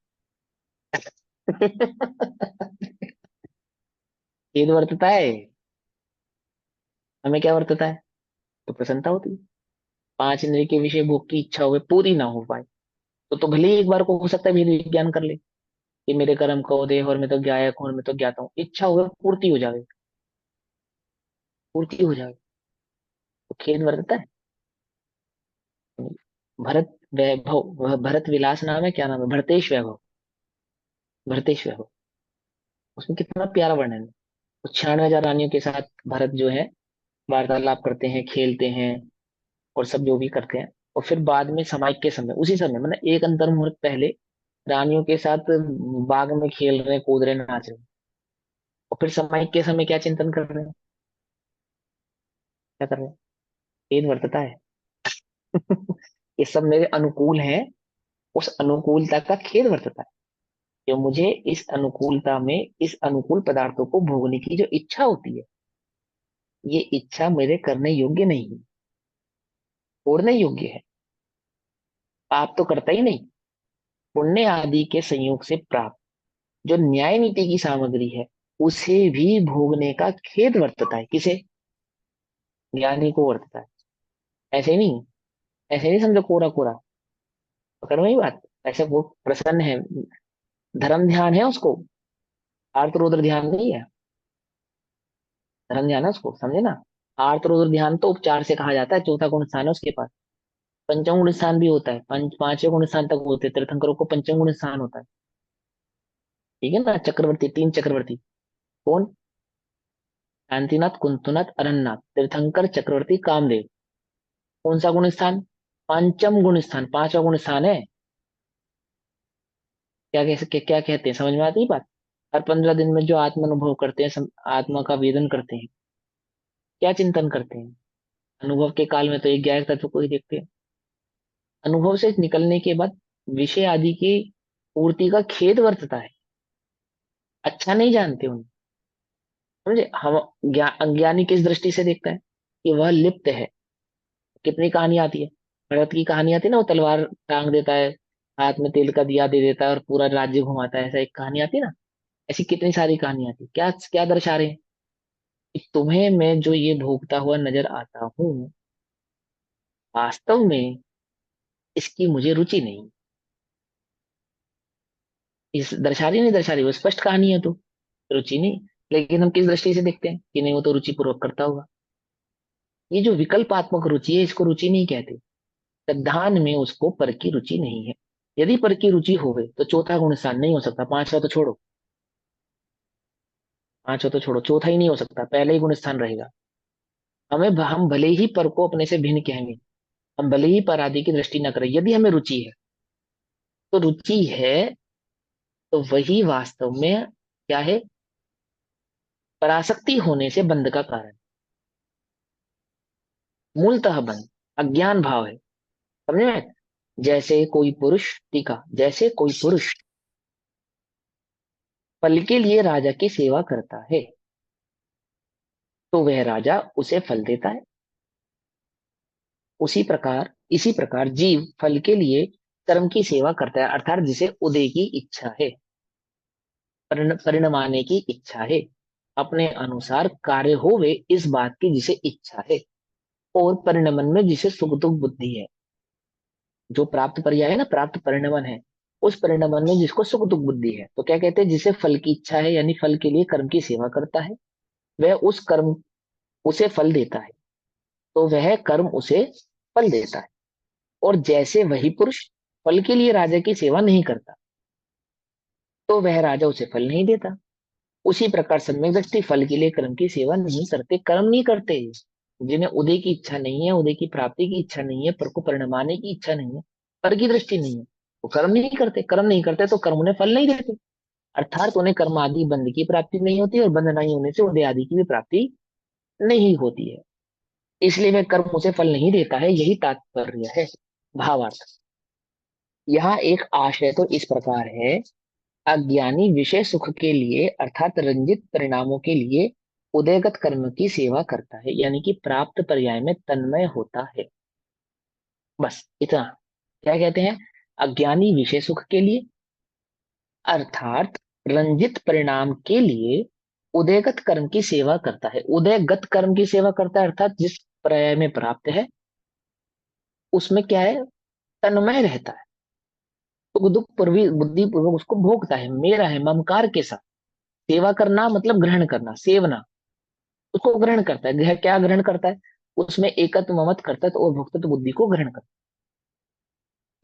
Speaker 1: खेद वर्तता है, हमें क्या वर्तता है? तो प्रसन्नता होती है। पांच इंद्रिय के विषय भोग की इच्छा हुए पूरी ना हो पाए, तो भले ही एक बार को हो सकता है भेद विज्ञान कर ले कि मेरे कर्म का उदय और मैं तो ज्ञायक हूं और मैं तो ज्ञाता हूँ, इच्छा हुए पूर्ति हो जाए, पूर्ति हो जाए, तो खेद वर्तता है। भरत वैभव, वह भरत विलास नाम है, क्या नाम है? भरतेश वैभव, भरतेश वैभव। उसमें कितना प्यारा वर्णन है। 96,000 रानियों के साथ भरत जो है वार्तालाप करते हैं, खेलते हैं, और सब जो भी करते हैं। और फिर बाद में समाज के समय, उसी समय मतलब एक अंतर मुहूर्त पहले, रानियों के साथ बाग में खेल रहे, कूद रहे, नाच रहे, और फिर समय के समय क्या चिंतन कर रहे हैं, क्या कर रहे हैं? खेद वर्तता है। ये सब मेरे अनुकूल है, उस अनुकूलता का खेद वर्तता है, कि मुझे इस अनुकूलता में इस अनुकूल पदार्थों को भोगने की जो इच्छा होती है, ये इच्छा मेरे करने योग्य नहीं है, छोड़ने योग्य है। पाप तो करता ही नहीं। पुण्य आदि के संयोग से प्राप्त जो न्याय नीति की सामग्री है, उसे भी भोगने का खेद वर्तता है। किसे? ज्ञानी को वर्तता है। ऐसे नहीं, ऐसे नहीं समझो कोरा कोरा। पकड़ में ही बात। ऐसे वो प्रसन्न है, धर्म ध्यान है उसको, आर्त रुद्र ध्यान नहीं है। धर्म ध्यान है उसको, समझे ना। आर्त रुद्र ध्यान तो उपचार से कहा जाता है, चौथा गुण स्थान है उसके पास। पंचम गुण स्थान भी होता है, पांचवें गुण स्थान तक होते हैं, तीर्थंकरों को पंचम गुण स्थान होता है। ठीक है ना। चक्रवर्ती, तीन चक्रवर्ती कौन? शांतिनाथ, कुंतुनाथ, अरण्यनाथ, तीर्थंकर, चक्रवर्ती, कामदेव। कौन सा गुण स्थान? पंचम गुण स्थान, पांचवा गुण स्थान है। क्या कहते हैं, समझ में आती है बात? हर 15 दिन में जो आत्म अनुभव करते हैं, आत्मा का वेदन करते हैं, क्या चिंतन करते हैं? अनुभव के काल में तो एक गैर तत्व को ही देखते हैं। अनुभव से निकलने के बाद विषय आदि की पूर्ति का खेद वर्तता है। अच्छा नहीं जानते उन्हें। समझे? हम अज्ञानी किस दृष्टि से देखता है कि वह लिप्त है। कितनी कहानी आती है, भरत की कहानी आती है ना, वो तलवार टांग देता है, हाथ में तेल का दिया दे देता है और पूरा राज्य घुमाता है, ऐसा एक कहानी आती है ना। ऐसी कितनी सारी कहानी आती है। क्या क्या दर्शा रहे हैं कि तुम्हें मैं जो ये भोगता हुआ नजर आता हूँ, वास्तव में इसकी मुझे रुचि नहीं। इस दर्शा रही नहीं दर्शा रही, वो स्पष्ट कहानी है तो। रुचि नहीं। लेकिन हम किस दृष्टि से देखते हैं कि नहीं वो तो रुचि पूर्वक करता होगा। ये जो विकल्पात्मक रुचि है, इसको रुचि नहीं कहते। सिद्धांत में उसको पर की रुचि नहीं है। यदि पर की रुचि होवे तो चौथा गुण स्थान नहीं हो सकता। पांचवा तो छोड़ो, पांचवा तो छोड़ो, चौथा ही नहीं हो सकता, पहले ही गुण स्थान रहेगा। हम भले ही पर को अपने से भिन्न कहेंगे, हम भले ही पर आदि की दृष्टि न करें, यदि हमें रुचि है तो रुचि है, तो वही वास्तव में क्या है? पराशक्ति होने से बंध का कारण। मूलतः बंध अज्ञान भाव है। समझ में? जैसे कोई पुरुष, टीका, जैसे कोई पुरुष फल के लिए राजा की सेवा करता है, तो वह राजा उसे फल देता है। इसी प्रकार जीव फल के लिए कर्म की सेवा करता है, अर्थात जिसे उदय की इच्छा है, परिणमाने की इच्छा है, अपने अनुसार कार्य होवे इस बात की जिसे इच्छा है, और परिणमन में जिसे सुख दुख बुद्धि है। जो प्राप्त पर्याय है ना, प्राप्त परिणमन है, उस परिणमन में जिसको सुख दुख बुद्धि है, तो क्या कहते हैं? जिसे फल की इच्छा है, यानी फल के लिए कर्म की सेवा करता है, वह उस कर्म उसे फल देता है, तो वह कर्म उसे फल देता है। और जैसे वही पुरुष फल के लिए राजा की सेवा नहीं करता, तो वह राजा उसे फल नहीं देता। उसी प्रकार सम्यक दृष्टि फल के लिए कर्म की सेवा नहीं करते, कर्म नहीं करते। जिन्हें उदय की इच्छा नहीं है, उदय की प्राप्ति की इच्छा नहीं है, पर को परिणमाने की इच्छा नहीं है, पर की दृष्टि नहीं है, वो कर्म नहीं करते। कर्म नहीं करते तो कर्म उन्हें फल नहीं देते, अर्थात उन्हें कर्म आदि बंध की प्राप्ति नहीं होती, और बंध नहीं होने से उदय आदि की भी प्राप्ति नहीं होती है। इसलिए वह कर्म उसे फल नहीं देता है, यही तात्पर्य है। भावार्थ, यहाँ एक आशय तो इस प्रकार है, अज्ञानी विषय सुख के लिए अर्थात रंजित परिणामों के लिए उदयगत कर्म की सेवा करता है, यानी कि प्राप्त पर्याय में तन्मय होता है। बस इतना। क्या कहते हैं? अज्ञानी विषय सुख के लिए अर्थात रंजित परिणाम के लिए उदयगत कर्म की सेवा करता है। उदयगत कर्म की सेवा करता है अर्थात जिस पर्याय में प्राप्त है उसमें क्या है? तन्मय रहता है, सुख दुख पूर्वी बुद्धि पूर्वक उसको भोगता है, मेरा है ममकार के साथ। सेवा करना मतलब ग्रहण करना, सेवना, उसको ग्रहण करता है। क्या ग्रहण करता है? उसमें एकत्व ममत्व करता है, तो और भोक्तृत्व बुद्धि को ग्रहण करता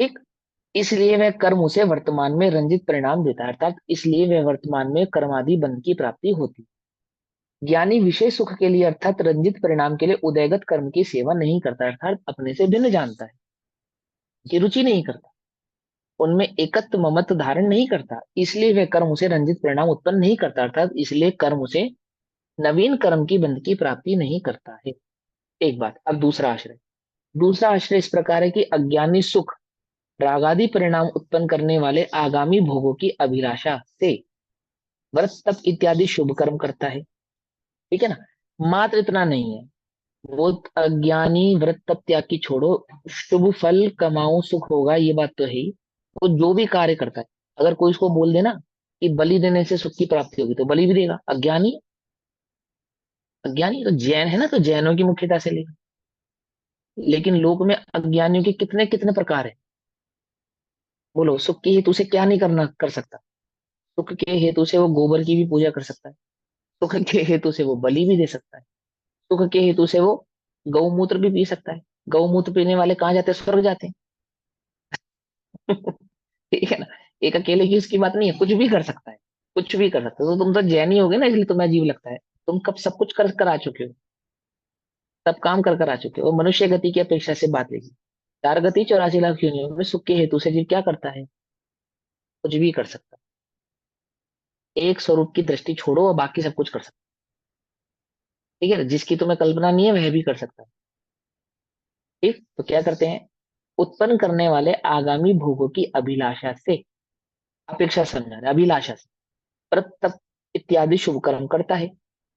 Speaker 1: है। ठीक। इसलिए वह कर्म उसे वर्तमान में रंजित परिणाम देता है, अर्थात इसलिए वह वर्तमान में कर्मादि बंध की प्राप्ति होती है। ज्ञानी विशेष सुख के लिए अर्थात रंजित परिणाम के लिए उदयगत कर्म की सेवा नहीं करता, अर्थात अपने से भिन्न जानता है, की रुचि नहीं करता, उनमें एकत्व ममत्व धारण नहीं करता, इसलिए वह कर्म उसे रंजित परिणाम उत्पन्न नहीं करता, अर्थात इसलिए कर्म उसे नवीन कर्म की बंध की प्राप्ति नहीं करता है। एक बात। अब दूसरा आश्रय, दूसरा आश्रय इस प्रकार है कि अज्ञानी सुख रागादि परिणाम उत्पन्न करने वाले आगामी भोगों की अभिलाषा से व्रत तप इत्यादि शुभ कर्म करता है। ठीक है ना। मात्र इतना नहीं है, वो अज्ञानी व्रत तप त्याग की छोड़ो, शुभ फल कमाऊं सुख होगा, ये बात तो है ही। वो जो भी कार्य करता है, अगर कोई उसको बोल देना कि बलि देने से सुख की प्राप्ति होगी, तो बलि भी देगा। अज्ञानी, अज्ञानी तो जैन है ना, तो जैनों की मुख्यता से लेगा। लेकिन लोक में अज्ञानियों के कितने कितने प्रकार है। बोलो, सुख के हेतु से क्या नहीं करना कर सकता। सुख के हेतु से वो गोबर की भी पूजा कर सकता है, सुख के हेतु से वो बलि भी दे सकता है, सुख के हेतु से वो गौमूत्र भी पी सकता है। गौमूत्र पीने वाले कहाँ जाते हैं? स्वर्ग जाते हैं। ठीक है ना। एक अकेले की उसकी बात नहीं है, कुछ भी कर सकता है, कुछ भी कर सकता है। तो तुम तो जैनी हो गए ना, इसलिए तुम्हें अजीब लगता है। तुम कब सब कुछ कर कर आ चुके हो, सब काम कर कर आ चुके हो। मनुष्य गति की अपेक्षा से बात लेगी, 4 गति 84 लाख योनियों में सुख के हेतु से जीव क्या करता है? कुछ भी कर सकता है। एक स्वरूप की दृष्टि छोड़ो और बाकी सब कुछ कर सकता है। ठीक है ना? जिसकी तुम्हें कल्पना नहीं है वह भी कर सकता है। ठीक, तो क्या करते हैं? उत्पन्न करने वाले आगामी भोगों की अभिलाषा से, अपेक्षा समझा रहे, अभिलाषा से व्रत तप इत्यादि शुभ कर्म करता है।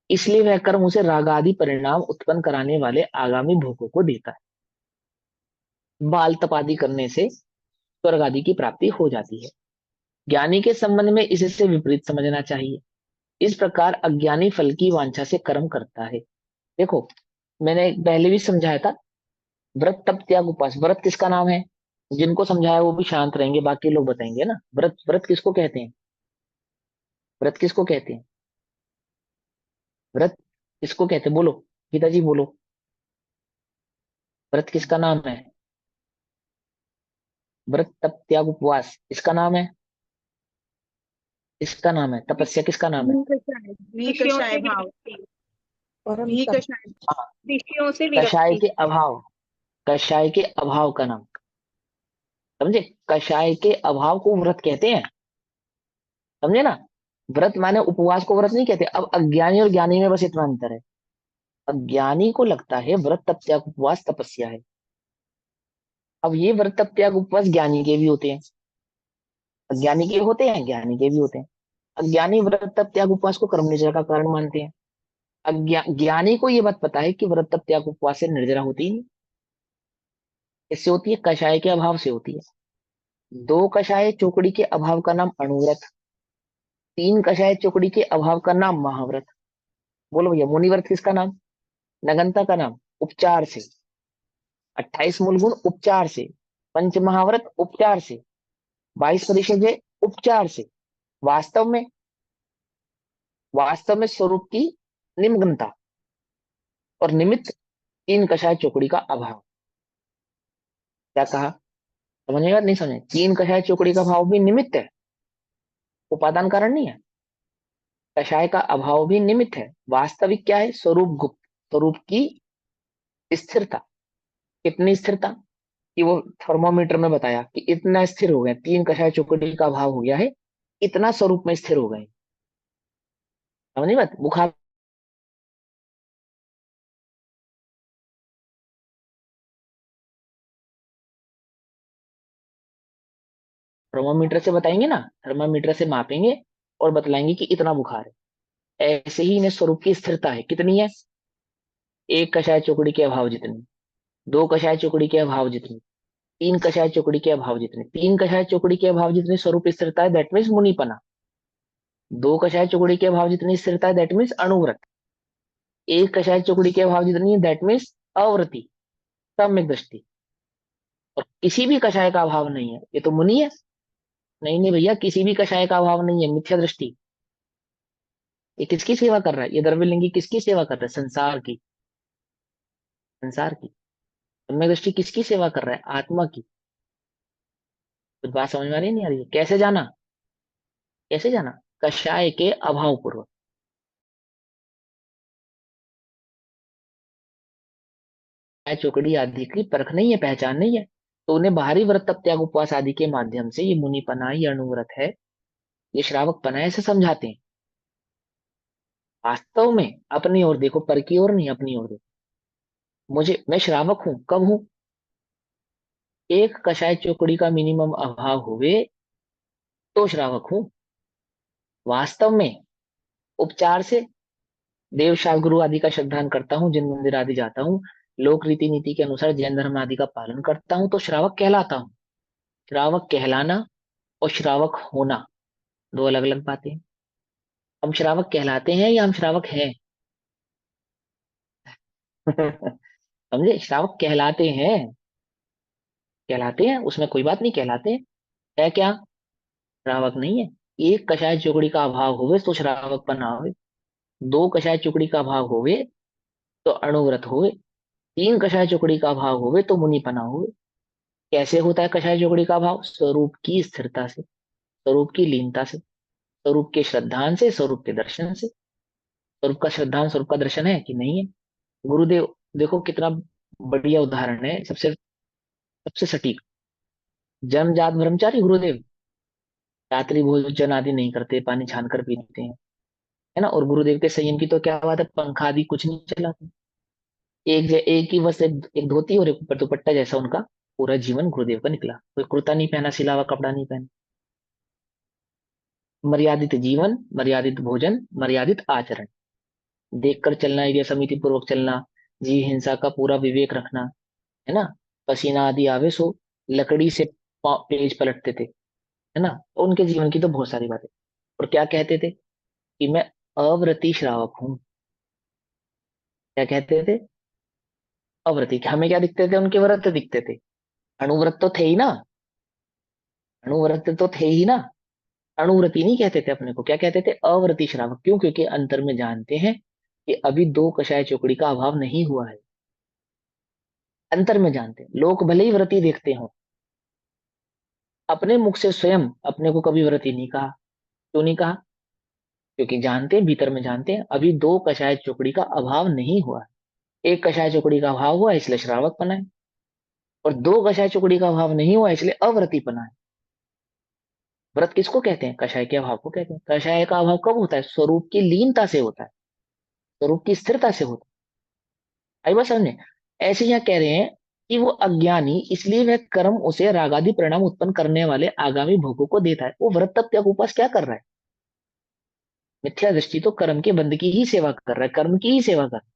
Speaker 1: इसलिए वह कर्म उसे रागादि परिणाम उत्पन्न कराने वाले आगामी भोगों को देता है। बाल तपादि करने से स्वर्ग आदि की प्राप्ति हो जाती है। ज्ञानी के संबंध में इससे विपरीत समझना चाहिए। इस प्रकार अज्ञानी फल की वांछा से कर्म करता है। देखो, मैंने पहले भी समझाया था, व्रत तप त्याग उपवास, व्रत किसका नाम है? जिनको समझाया वो भी शांत रहेंगे, बाकी लोग बताएंगे ना। व्रत, व्रत किसको कहते हैं? व्रत किसको कहते हैं? व्रत किसको कहते हैं? बोलो, पिताजी बोलो। व्रत किसका नाम है? व्रत तप त्याग उपवास इसका नाम है, इसका नाम है। तपस्या किसका नाम है?
Speaker 2: घी कषाय, घी
Speaker 4: विषयों
Speaker 2: कषाय
Speaker 4: से
Speaker 2: भाव,
Speaker 4: विरक्ति।
Speaker 3: परम
Speaker 2: घी
Speaker 3: तप।
Speaker 2: कषाय,
Speaker 1: हाँ,
Speaker 4: विषयों से
Speaker 1: कषाय
Speaker 4: विरक्ति।
Speaker 1: के अभाव, कषाय के अभाव का नाम, समझे? कषाय के अभाव को व्रत कहते हैं, समझे ना। व्रत माने उपवास को व्रत नहीं कहते। अब अज्ञानी और ज्ञानी में बस इतना अंतर है। अज्ञानी को लगता है व्रत तप त्याग उपवास तपस्या है। अब ये व्रत तप त्याग उपवास ज्ञानी के भी होते हैं, अज्ञानी के होते हैं, ज्ञानी के भी होते हैं। अज्ञानी व्रत तप त्याग उपवास को कर्म निर्जरा का कारण मानते हैं। ज्ञानी को ये बात पता है कि व्रत तप त्याग उपवास से निर्जरा होती ही नहीं। इससे होती है, कषाय के अभाव से होती है। 2 कषाय चौकड़ी के अभाव का नाम अणुव्रत, 3 कषाय चौकड़ी के अभाव का नाम महाव्रत। बोलो भैया, मुनिव्रत किसका नाम? नगनता का नाम, उपचार से। 28 मूल गुण उपचार से, पंच महाव्रत उपचार से, 22 परिषद उपचार से। वास्तव में, वास्तव में स्वरूप की निम्नता और निमित्त 3 कषाय चौकड़ी का अभाव। क्या कहा? समझेगा नहीं समझे? 3 कषाय चौकड़ी का भाव भी निमित्त है, उपादान कारण नहीं है। कषाय का अभाव भी निमित्त है। वास्तविक क्या है? स्वरूप गुप्त, स्वरूप की स्थिरता। कितनी स्थिरता? कि वो थर्मोमीटर में बताया कि इतना स्थिर हो गया, 3 कषाय चौकड़ी का अभाव हो गया है, इतना स्वरूप में स्थिर हो गए। समझी बात? बुखार थर्मोमीटर से बताएंगे ना, थर्मोमीटर से मापेंगे और बतलाएंगे कि इतना बुखार है। ऐसे ही इन्हें स्वरूप की स्थिरता है। कितनी है? 1 कषाय चौकड़ी के अभाव जितनी, 2 कषाय चौकड़ी के अभाव जितनी, 3 कषाय चौकड़ी के अभाव जितने, 3 कषाय चौकड़ी के अभाव जितनी स्वरूप स्थिरता है, दैट मीन्स मुनिपना। 2 कषाय चौकड़ी के अभाव जितनी स्थिरता है, दैट मीन्स अणुव्रत। 1 कषाय चौकड़ी के अभाव जितनी है, दैट मीन्स अवृति, सम्यक दृष्टि। और किसी भी कषाय का अभाव नहीं है, ये तो मुनि है। नहीं नहीं भैया, किसी भी कषाय का अभाव नहीं है, मिथ्या दृष्टि। ये किसकी सेवा कर रहा है? ये द्रव्यलिंगी किसकी सेवा कर रहा है? संसार की, संसार की। सम्यक दृष्टि किसकी सेवा कर रहा है? आत्मा की। कुछ बात समझ में आ रही है नहीं आ रही है? कैसे जाना? कैसे जाना? कषाय के अभाव पूर्वक। चौकड़ी आदि की परख नहीं है, पहचान नहीं है, तो उन्हें बाहरी व्रत तप त्याग उपवास आदि के माध्यम से ये मुनिपना, ये अणुव्रत है, ये श्रावक पना, ऐसे समझाते हैं। वास्तव में अपनी ओर देखो, पर की ओर नहीं, अपनी ओर देखो। मैं श्रावक हूं, कब हूं? 1 कषाय चौकड़ी का मिनिमम अभाव हुए तो श्रावक हूं। वास्तव में उपचार से देव शास्त्र गुरु आदि का श्रद्धान करता हूँ, जिन मंदिर आदि जाता हूँ, लोक रीति नीति के अनुसार जैन धर्म आदि का पालन करता हूँ, तो श्रावक कहलाता हूँ। श्रावक कहलाना और श्रावक होना दो अलग अलग बातें हैं। हम श्रावक कहलाते हैं या हम श्रावक हैं? समझे? श्रावक कहलाते हैं, कहलाते हैं, उसमें कोई बात नहीं, कहलाते हैं। है क्या? श्रावक नहीं है। एक कषाय चुकड़ी का अभाव होवे तो श्रावक बना होवे, दो कषाय चुकड़ी का अभाव होवे तो अणुव्रत होवे, तीन कषाय चुकड़ी का अभाव होवे तो मुनिपना होवे। कैसे होता है कषाय चुकड़ी का अभाव? स्वरूप की स्थिरता से, स्वरूप की लीनता से, स्वरूप के श्रद्धान से, स्वरूप के दर्शन से। स्वरूप का श्रद्धान, स्वरूप का दर्शन है कि नहीं है? गुरुदेव देखो कितना बढ़िया उदाहरण है, सबसे सबसे सटीक। जन्मजात ब्रह्मचारी गुरुदेव, रात्रि भोजन आदि नहीं करते, पानी छान कर पीते हैं, है ना। और गुरुदेव के संयम की तो क्या बात है, पंखा आदि कुछ नहीं चलाते। एक ही बस एक धोती और एक ऊपर दुपट्टा जैसा उनका पूरा जीवन गुरुदेव का निकला। कोई कुर्ता नहीं पहना, सिलावा कपड़ा नहीं पहना। मर्यादित जीवन, मर्यादित भोजन, मर्यादित आचरण, देखकर चलना, एरिया समिति पूर्वक चलना, जीव हिंसा का पूरा विवेक रखना, है ना। पसीना आदि आवे सो लकड़ी से पेज पलटते थे, है ना। उनके जीवन की तो बहुत सारी बातें। और क्या कहते थे कि मैं अव्रती श्रावक हूँ। क्या कहते थे? अव्रती। हमें क्या दिखते थे? उनके व्रत दिखते थे। अणुव्रत तो थे ही ना, अणुव्रत तो थे ही ना। अणुव्रती नहीं कहते थे अपने को, क्या कहते थे? अव्रती श्रावक। क्यों? क्योंकि अंतर में जानते हैं कि अभी दो कषाय चौकड़ी का अभाव नहीं हुआ है। अंतर में जानते हैं। लोग भले ही व्रती देखते हो, अपने मुख से स्वयं अपने को कभी व्रती नहीं कहा। क्यों नहीं कहा? क्योंकि जानते हैं, भीतर में जानते हैं अभी दो कषाय चौकड़ी का अभाव नहीं हुआ है। एक कषाय चौकड़ी का अभाव हुआ इसलिए श्रावक बना है, और दो कषाय चौकड़ी का अभाव नहीं हुआ इसलिए अव्रती बना है। व्रत किसको कहते हैं? कषाय के अभाव को कहते हैं। कषाय का अभाव कब होता है? स्वरूप की लीनता से होता है, स्वरूप की स्थिरता से होता है। आई बात समझे? ऐसे यहाँ कह रहे हैं कि वो अज्ञानी, इसलिए वह कर्म उसे रागादि परिणाम उत्पन्न करने वाले आगामी भोगों को देता है। वो व्रत तप त्याग उपवास क्या कर रहा है? मिथ्या दृष्टि तो कर्म के बंद की ही सेवा कर रहा है, कर्म की ही सेवा कर रहा है।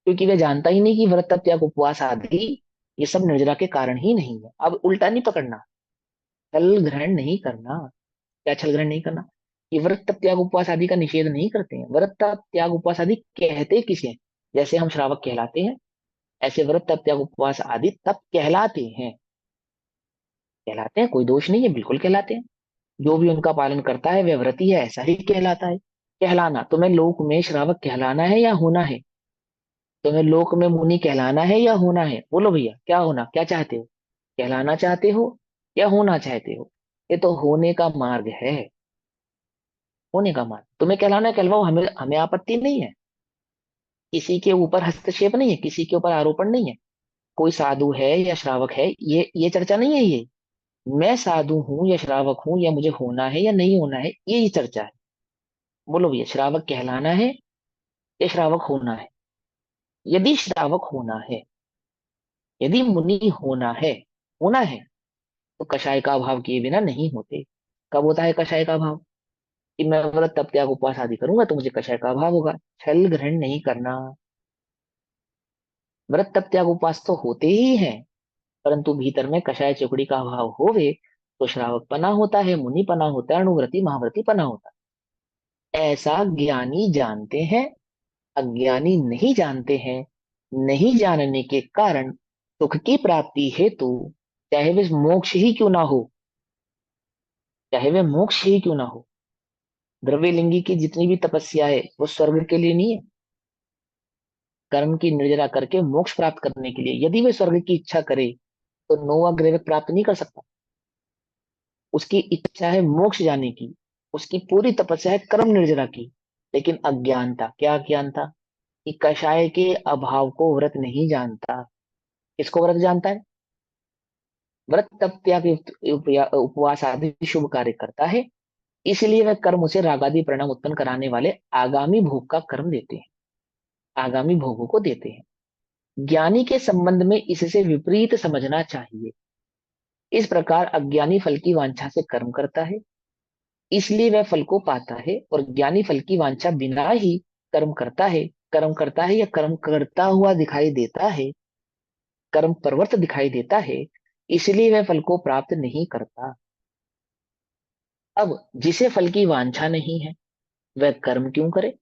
Speaker 1: क्योंकि वह जानता ही नहीं कि व्रत तप त्याग उपवास आदि ये सब निर्जरा के कारण ही नहीं है। अब उल्टा नहीं पकड़ना, छल ग्रहण नहीं करना। क्या छल ग्रहण नहीं करना? ये व्रत तप त्याग उपवास आदि का निषेध नहीं करते हैं। व्रत तप त्याग उपवास आदि कहते किसे हैं? जैसे हम श्रावक कहलाते हैं, ऐसे व्रत तप त्याग उपवास आदि तप कहलाते हैं। कहलाते हैं, कोई दोष नहीं है, बिल्कुल कहलाते हैं। जो भी उनका पालन करता है वह व्रती है, ऐसा ही कहलाता है। कहलाना, तुम्हें लोक में श्रावक कहलाना है या होना है? तुम्हें लोक में मुनि कहलाना है या होना है? बोलो भैया, क्या होना, क्या चाहते हो? कहलाना चाहते हो या होना चाहते हो? ये तो होने का मार्ग है, होने का मार्ग। तुम्हें कहलाना है, कहलवाओ, हमें हमें आपत्ति नहीं है। किसी के ऊपर हस्तक्षेप नहीं है, किसी के ऊपर आरोपण नहीं है। कोई साधु है या श्रावक है, ये चर्चा नहीं है। ये मैं साधु हूं या श्रावक हूं, या मुझे होना है या नहीं होना है, ये ही चर्चा है। बोलो भैया, श्रावक कहलाना है या श्रावक होना है? यदि श्रावक होना है, यदि मुनि होना है, होना है, तो कषाय का अभाव किए बिना नहीं होते। कब होता है कषाय का अभाव? कि मैं व्रत तप त्याग उपवास आदि करूंगा तो मुझे कषाय का अभाव होगा। छल ग्रहण नहीं करना। व्रत तप त्याग उपवास तो होते ही हैं, परंतु भीतर में कषाय चौकड़ी का अभाव होवे तो श्रावक पना होता है, मुनि पना होता है, अणुव्रती महाव्रती पना होता है। ऐसा ज्ञानी जानते हैं, अज्ञानी नहीं जानते हैं। नहीं जानने के कारण सुख की प्राप्ति हेतु, चाहे वे मोक्ष ही क्यों ना हो, चाहे वे मोक्ष ही क्यों ना हो, द्रव्य लिंगी की जितनी भी तपस्या है वो स्वर्ग के लिए नहीं है। कर्म की निर्जरा करके मोक्ष प्राप्त करने के लिए। यदि वे स्वर्ग की इच्छा करे तो नौवा ग्रह प्राप्त नहीं कर सकता। उसकी इच्छा है मोक्ष जाने की, उसकी पूरी तपस्या है कर्म निर्जरा की। लेकिन अज्ञानता, क्या अज्ञानता? कि कषाय के अभाव को व्रत नहीं जानता। किसको व्रत जानता है? व्रत तप त्याग उपवास आदि शुभ कार्य करता है, इसलिए वह कर्म उसे रागादि परिणाम उत्पन्न कराने वाले आगामी भोग का कर्म देते हैं, आगामी भोगों को देते हैं। ज्ञानी के संबंध में इससे विपरीत समझना चाहिए। इस प्रकार अज्ञानी फल की वांछा से कर्म करता है, इसलिए वह फल को पाता है, और ज्ञानी फल की वांछा बिना ही कर्म करता है, कर्म करता है या कर्म करता हुआ दिखाई देता है, कर्म प्रवृत्त दिखाई देता है, इसलिए वह फल को प्राप्त नहीं करता। अब जिसे फल की वांछा नहीं है वह कर्म क्यों करे?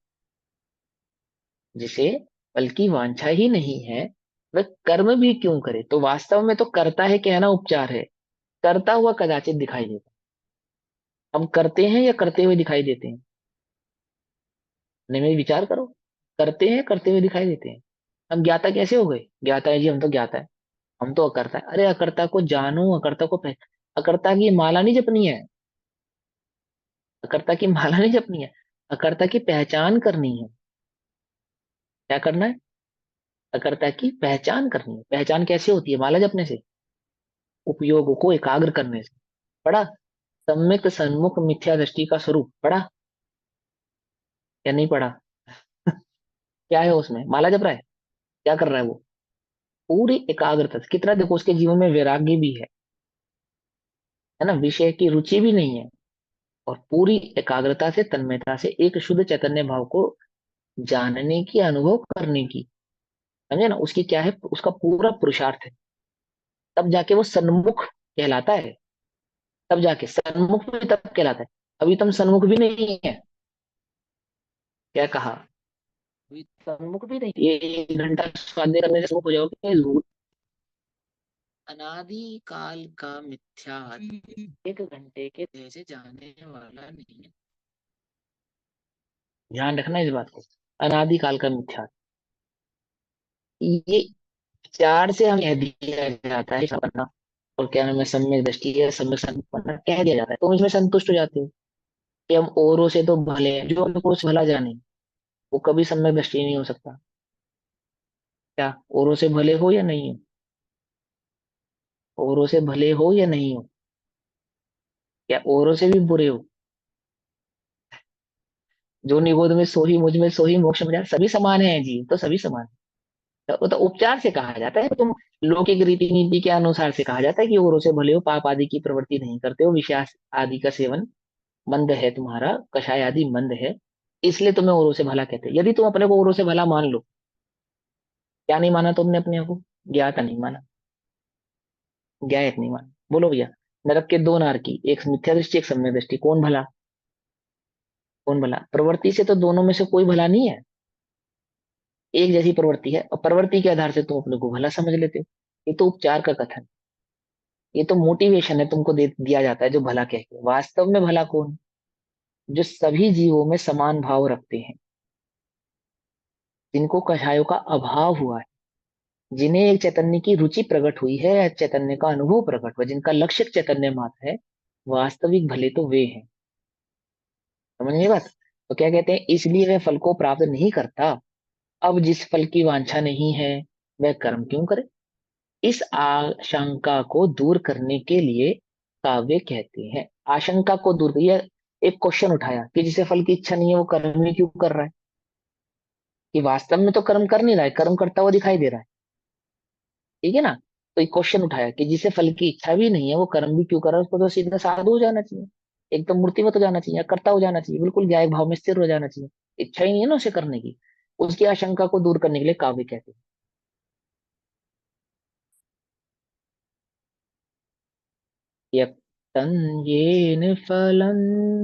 Speaker 1: जिसे फल की वांछा ही नहीं है वह कर्म भी क्यों करे? तो वास्तव में तो करता है कहना उपचार है, करता हुआ कदाचित दिखाई देता। हम करते हैं या करते हुए दिखाई देते हैं? नहीं, में विचार करो। करते हैं, करते हुए दिखाई देते हैं। हम ज्ञाता कैसे हो गए? ज्ञाता है जी, हम तो ज्ञाता है। हम तो अकर्ता है। अरे अकर्ता को जानो, अकर्ता को अकर्ता की माला नहीं जपनी है। अकर्ता की माला नहीं जपनी है, अकर्ता की पहचान करनी है। क्या करना है? अकर्ता की पहचान करनी है। पहचान कैसे होती है? माला जपने से, उपयोगों को एकाग्र करने से। पढ़ा? सम्यक सन्मुख मिथ्या दृष्टि का स्वरूप पढ़ा या नहीं पढ़ा? क्या है उसमें? माला जप रहा है, क्या कर रहा है वो? पूरी एकाग्रता से। कितना देखो उसके जीवन में वैराग्य भी है ना, विषय की रुचि भी नहीं है, और पूरी एकाग्रता से, तन्मयता से एक शुद्ध चैतन्य भाव को जानने की, अनुभव करने की, समझे ना, उसकी क्या है, उसका पूरा पुरुषार्थ है। तब जाके वो सन्मुख कहलाता है। तब जाके सन्मुख भी तब कहलाता है। अभी तुम सन्मुख भी नहीं है। क्या कहा? अभी सन्मुख भी नहीं, ये 1 घंटा स्वाध्याय करने से सन्मुख हो जाओगे? झूठ। अनादि काल का मिथ्या 1 घंटे के देह से जाने वाला नहीं है। ध्यान रखना इस बात को। अनादि काल का मिथ्या, ये चार से हम कह दिया जाता है करना, और क्या नाम है, सम्यक दृष्टि है, सम्यक संपन्न कह दिया जाता है, तुम इसमें संतुष्ट हो जाते हो कि हम औरों से तो भले हैं। जो अपने को भला जाने वो कभी सम्यक दृष्टि नहीं हो सकता। क्या औरों से भले हो या नहीं हो? औरों से भले हो या नहीं हो? क्या औरों से भी बुरे हो? जो निबोध में सोही मुझ में सोही मोक्ष में जाए, सभी समान है जी, तो सभी समान है। तो उपचार से कहा जाता है, तुम लौकिक रीति नीति के अनुसार से कहा जाता है कि औरों से भले हो, पाप आदि की प्रवृत्ति नहीं करते हो, विषय आदि का सेवन मंद है तुम्हारा, कषाय आदि मंद है, इसलिए तुम्हें औरों से भला कहते हैं। यदि तुम अपने को औरों से भला मान लो, क्या नहीं माना तुमने अपने आप को? ज्ञात नहीं माना, ज्ञात नहीं माना। बोलो भैया, नरक के 2 नारकी, एक मिथ्या दृष्टि, एक सम्यक दृष्टि, कौन भला? कौन भला? प्रवृत्ति से तो दोनों में से कोई भला नहीं है, एक जैसी प्रवृत्ति है, और प्रवृत्ति के आधार से तुम अपने को भला समझ लेते हो। ये तो उपचार का कथन, ये तो मोटिवेशन है, तुमको दे दिया जाता है जो भला कह के। वास्तव में भला कौन? जो सभी जीवों में समान भाव रखते हैं, जिनको कषायों का अभाव हुआ है, जिन्हें एक चैतन्य की रुचि प्रकट हुई है या चैतन्य का अनुभव प्रकट हुआ, जिनका लक्ष्य चैतन्य मात्र है, वास्तविक भले तो वे हैं। समझिए बात। तो क्या कहते हैं, इसलिए वह फल को प्राप्त नहीं करता। अब जिस फल की वांछा नहीं है वह कर्म क्यों करे? इस आशंका को दूर करने के लिए काव्य कहते हैं, आशंका को दूर कर, ये एक क्वेश्चन उठाया कि जिसे फल की इच्छा नहीं है वो कर्म ही क्यों कर रहा है, कि वास्तव में तो कर्म कर नहीं रहा है, कर्म करता हुआ दिखाई दे रहा है। ठीक है ना? तो एक क्वेश्चन उठाया कि जिसे फल की इच्छा भी नहीं है वो कर्म भी क्यों कर रहा है, उसको तो सीधा साधु हो जाना चाहिए, एकदम मूर्तिमत हो जाना चाहिए, करता हो जाना चाहिए, बिल्कुल न्याय भाव में स्थिर हो जाना चाहिए। इच्छा ही नहीं है ना उसे करने की। उसकी आशंका को दूर करने के लिए काव्य कहते हैं। यत्तन् येन फलं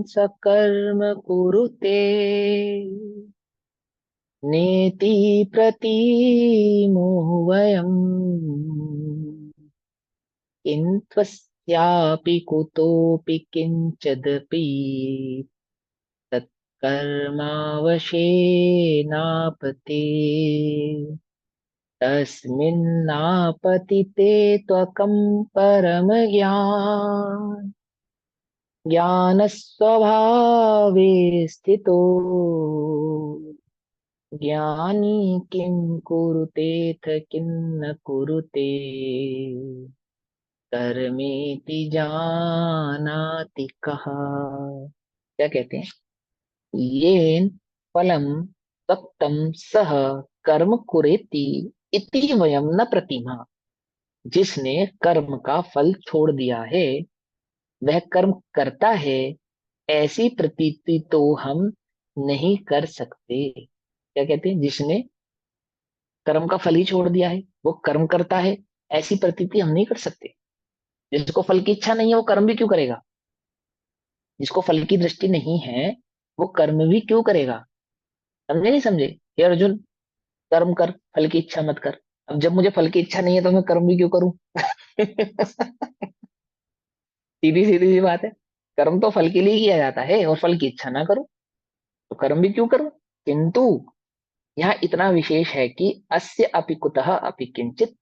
Speaker 1: सकर्म कुरुते नेति प्रतिमोहवयम् किन्त्वस्यापि कुतोऽपि किञ्चिदपि तत्कर्मावशेनापते तस्मिन्नापतिते त्वकं परमज्ञान ज्ञानस्वभावे स्थितो ज्ञानी किं कुरुतेऽथ किं न कुरुते कर्मेति जानाति कः। क्या कहते हैं? येन फलम तप्तम सह कर्म कुरेति इति वयम न प्रतिमा। जिसने कर्म का फल छोड़ दिया है वह कर्म करता है, ऐसी प्रतीति तो हम नहीं कर सकते। क्या कहते हैं, जिसने कर्म का फल ही छोड़ दिया है वो कर्म करता है, ऐसी प्रतीति हम नहीं कर सकते। जिसको फल की इच्छा नहीं है वो कर्म भी क्यों करेगा? जिसको फल की दृष्टि नहीं है वो कर्म भी क्यों करेगा? समझे नहीं समझे? हे अर्जुन, कर्म कर, फल की इच्छा मत कर। अब जब मुझे फल की इच्छा नहीं है तो मैं कर्म भी क्यों करूं? सीधी सीधी सी बात है। कर्म तो फल के लिए किया जाता है, और फल की इच्छा ना करो तो कर्म भी क्यों करूं? किंतु यहाँ इतना विशेष है कि अस्य अपि कुतः अपि किंचित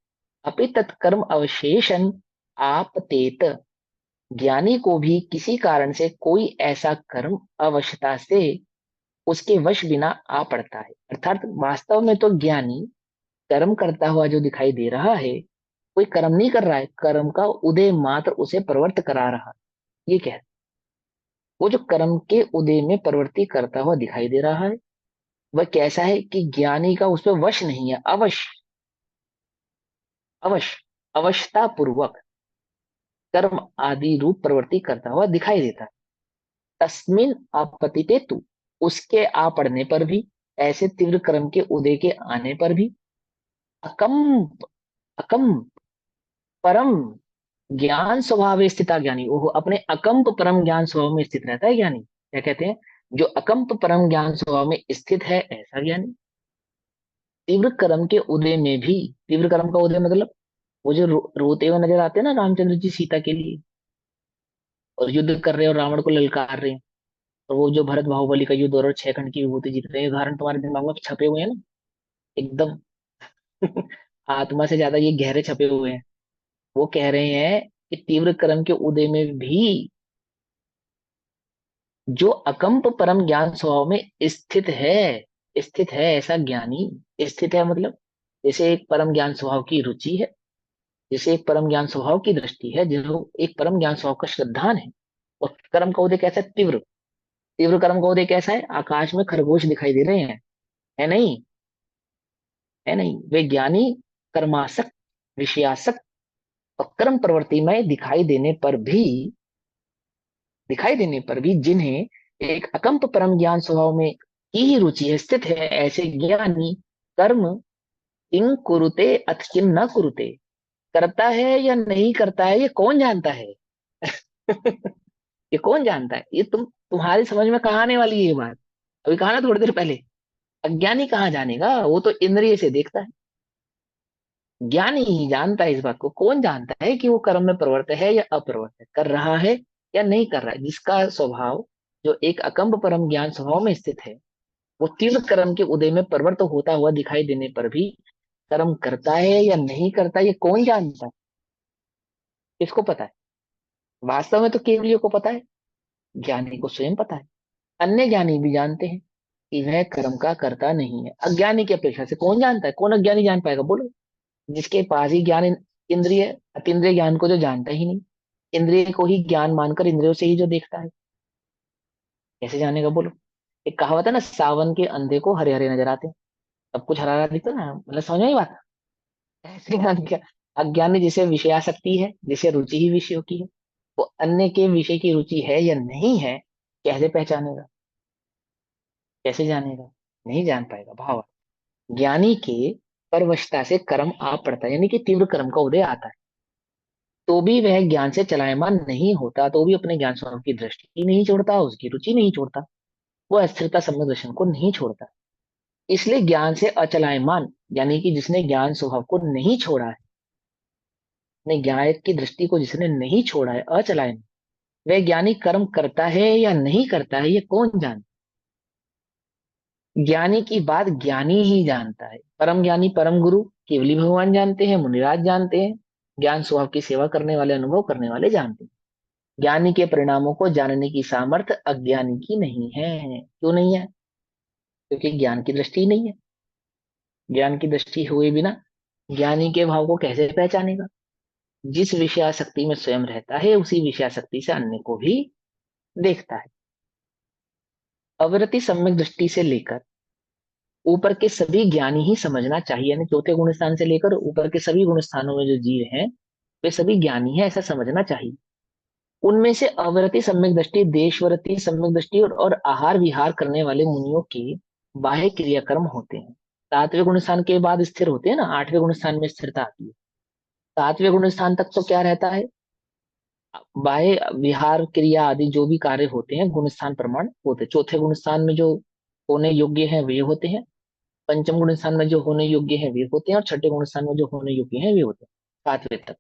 Speaker 1: अपि तत्कर्म अवशेषण आपतेत। ज्ञानी को भी किसी कारण से कोई ऐसा कर्म अवश्यता से उसके वश बिना आ पड़ता है। अर्थात वास्तव में तो ज्ञानी कर्म करता हुआ जो दिखाई दे रहा है, कोई कर्म नहीं कर रहा है, कर्म का उदय मात्र उसे प्रवृत्त करा रहा है। ये क्या है? वो जो कर्म के उदय में प्रवृत्ति करता हुआ दिखाई दे रहा है, वह कैसा है कि ज्ञानी का उस पर वश नहीं है, अवश्य अवश्यता पूर्वक कर्म आदि रूप प्रवृत्ति करता हुआ दिखाई देता है। तस्मिन आपतिते तु, उसके आ पड़ने पर भी, ऐसे तीव्र कर्म के उदय के आने पर भी, अकम्प अकम्प परम ज्ञान स्वभाव स्थिता ज्ञानी, वो अपने अकंप परम ज्ञान स्वभाव में स्थित रहता है ज्ञानी। क्या कहते हैं? जो अकंप परम ज्ञान स्वभाव में स्थित है ऐसा ज्ञानी तीव्र कर्म के उदय में भी, तीव्र कर्म का उदय मतलब वो जो रोते हुए नजर आते हैं ना रामचंद्र जी सीता के लिए, और युद्ध कर रहे हैं और रावण को ललकार रहे हैं, और वो जो भरत बाहुबली का युद्ध और 6 खंड की विभूति जीत रहे हैं, उदाहरण तुम्हारे दिमाग में छपे हुए हैं ना एकदम। आत्मा से ज्यादा ये गहरे छपे हुए हैं। वो कह रहे हैं कि तीव्र कर्म के उदय में भी जो अकंप परम ज्ञान स्वभाव में स्थित है ऐसा ज्ञानी, स्थित है मतलब जैसे एक परम ज्ञान स्वभाव की रुचि है, जैसे एक परम ज्ञान स्वभाव की दृष्टि है, जो एक परम ज्ञान स्वभाव का श्रद्धान है। और कर्म का उदय कैसा है? तीव्र। तीव्र कर्म का उदय कैसा है? आकाश में खरगोश दिखाई दे रहे हैं, है नहीं? है नहीं? वे ज्ञानी कर्मासक्त, विषयासक्त और कर्म प्रवृत्ति में दिखाई देने पर भी जिन्हें एक अकंप परम ज्ञान स्वभाव में की ही रुचि है, स्थित है, ऐसे ज्ञानी कर्म किं कुरुते अथ किं न कुरुते, करता है या नहीं करता है, ये कौन जानता है? ये कौन जानता है? ये तुम्हारी समझ में कहाँ आने वाली है ये बात? अभी कहा ना थोड़ी देर पहले, अज्ञानी कहाँ जानेगा, वो तो इंद्रिय से देखता है। ज्ञानी ही जानता है इस बात को। कौन जानता है कि वो कर्म में प्रवृत्त है या अप्रवृत्त है, कर रहा है या नहीं कर रहा है? जिसका स्वभाव जो एक अकम्प परम ज्ञान स्वभाव में स्थित है, वो तीव्र कर्म के उदय में प्रवृत्त होता हुआ दिखाई देने पर भी कर्म करता है या नहीं करता, ये कौन जानता है? किसको पता है? वास्तव में तो केवलियों को पता है, ज्ञानी को स्वयं पता है। अन्य ज्ञानी भी जानते हैं कि वह कर्म का करता नहीं है। अज्ञानी की अपेक्षा से कौन जानता है? कौन अज्ञानी जान पाएगा बोलो? जिसके पास ही ज्ञान इंद्रिय, अतीन्द्रिय ज्ञान को जो जानता ही नहीं, इंद्रिय को ही ज्ञान मानकर इंद्रियों से ही जो देखता है, कैसे जानेगा बोलो? एक कहावत है ना, सावन के अंधे को हरे हरे नजर आते हैं। सब कुछ हरा हरा दिखता है ना, मतलब समझ में आई बात? ऐसे अज्ञानी जिसे विषयासक्ति है, जिसे रुचि ही विषयों की है, वो अन्य के विषय की रुचि है या नहीं है कैसे पहचानेगा? कैसे जानेगा? नहीं जान पाएगा। भाव ज्ञानी के परवशता से कर्म आ पड़ता है, यानी कि तीव्र कर्म का उदय आता है, तो भी वह ज्ञान से चलायमान नहीं होता, तो भी अपने ज्ञान स्वरूप की दृष्टि नहीं छोड़ता, उसकी रुचि नहीं छोड़ता, वो अस्थिरता सम्यक दर्शन को नहीं छोड़ता। इसलिए ज्ञान से अचलायमान, यानी कि जिसने ज्ञान स्वभाव को नहीं छोड़ा है, अपने ज्ञान की दृष्टि को जिसने नहीं छोड़ा है, अचलायमान, वह ज्ञानी कर्म करता है या नहीं करता है, ये कौन जानता? ज्ञानी की बात ज्ञानी ही जानता है। परम ज्ञानी परम गुरु केवली भगवान जानते हैं, मुनिराज जानते हैं, ज्ञान स्वभाव की सेवा करने वाले, अनुभव करने वाले जानते हैं। ज्ञानी के परिणामों को जानने की सामर्थ्य अज्ञानी की नहीं है। क्यों नहीं है? क्योंकि ज्ञान की दृष्टि ही नहीं है। ज्ञान की दृष्टि हुए बिना ज्ञानी के भाव को कैसे पहचानेगा? जिस विषयासक्ति में स्वयं रहता है उसी विषयासक्ति से अन्य को भी देखता है। अवरति सम्यक दृष्टि से लेकर ऊपर के सभी ज्ञानी ही समझना चाहिए, यानी चौथे गुण स्थान से लेकर ऊपर के सभी गुण स्थानों में जो जीव हैं वे सभी ज्ञानी हैं, ऐसा समझना चाहिए। उनमें से अवरति सम्यक दृष्टि, देशवरति सम्यक दृष्टि और आहार विहार करने वाले मुनियों की बाह्य क्रियाक्रम होते हैं। सातवें गुण स्थान के बाद स्थिर होते हैं ना, आठवें गुण स्थान में स्थिरता आती है। सातवें गुण स्थान तक तो क्या रहता है, बाह्य विहार क्रिया आदि जो भी कार्य होते हैं गुण स्थान प्रमाण होते हैं। चौथे गुण स्थान में जो होने योग्य है वे होते हैं, पंचम गुण स्थान में जो होने योग्य है वे होते हैं, और छठे गुण स्थान में जो होने योग्य है वे होते हैं, सातवें तक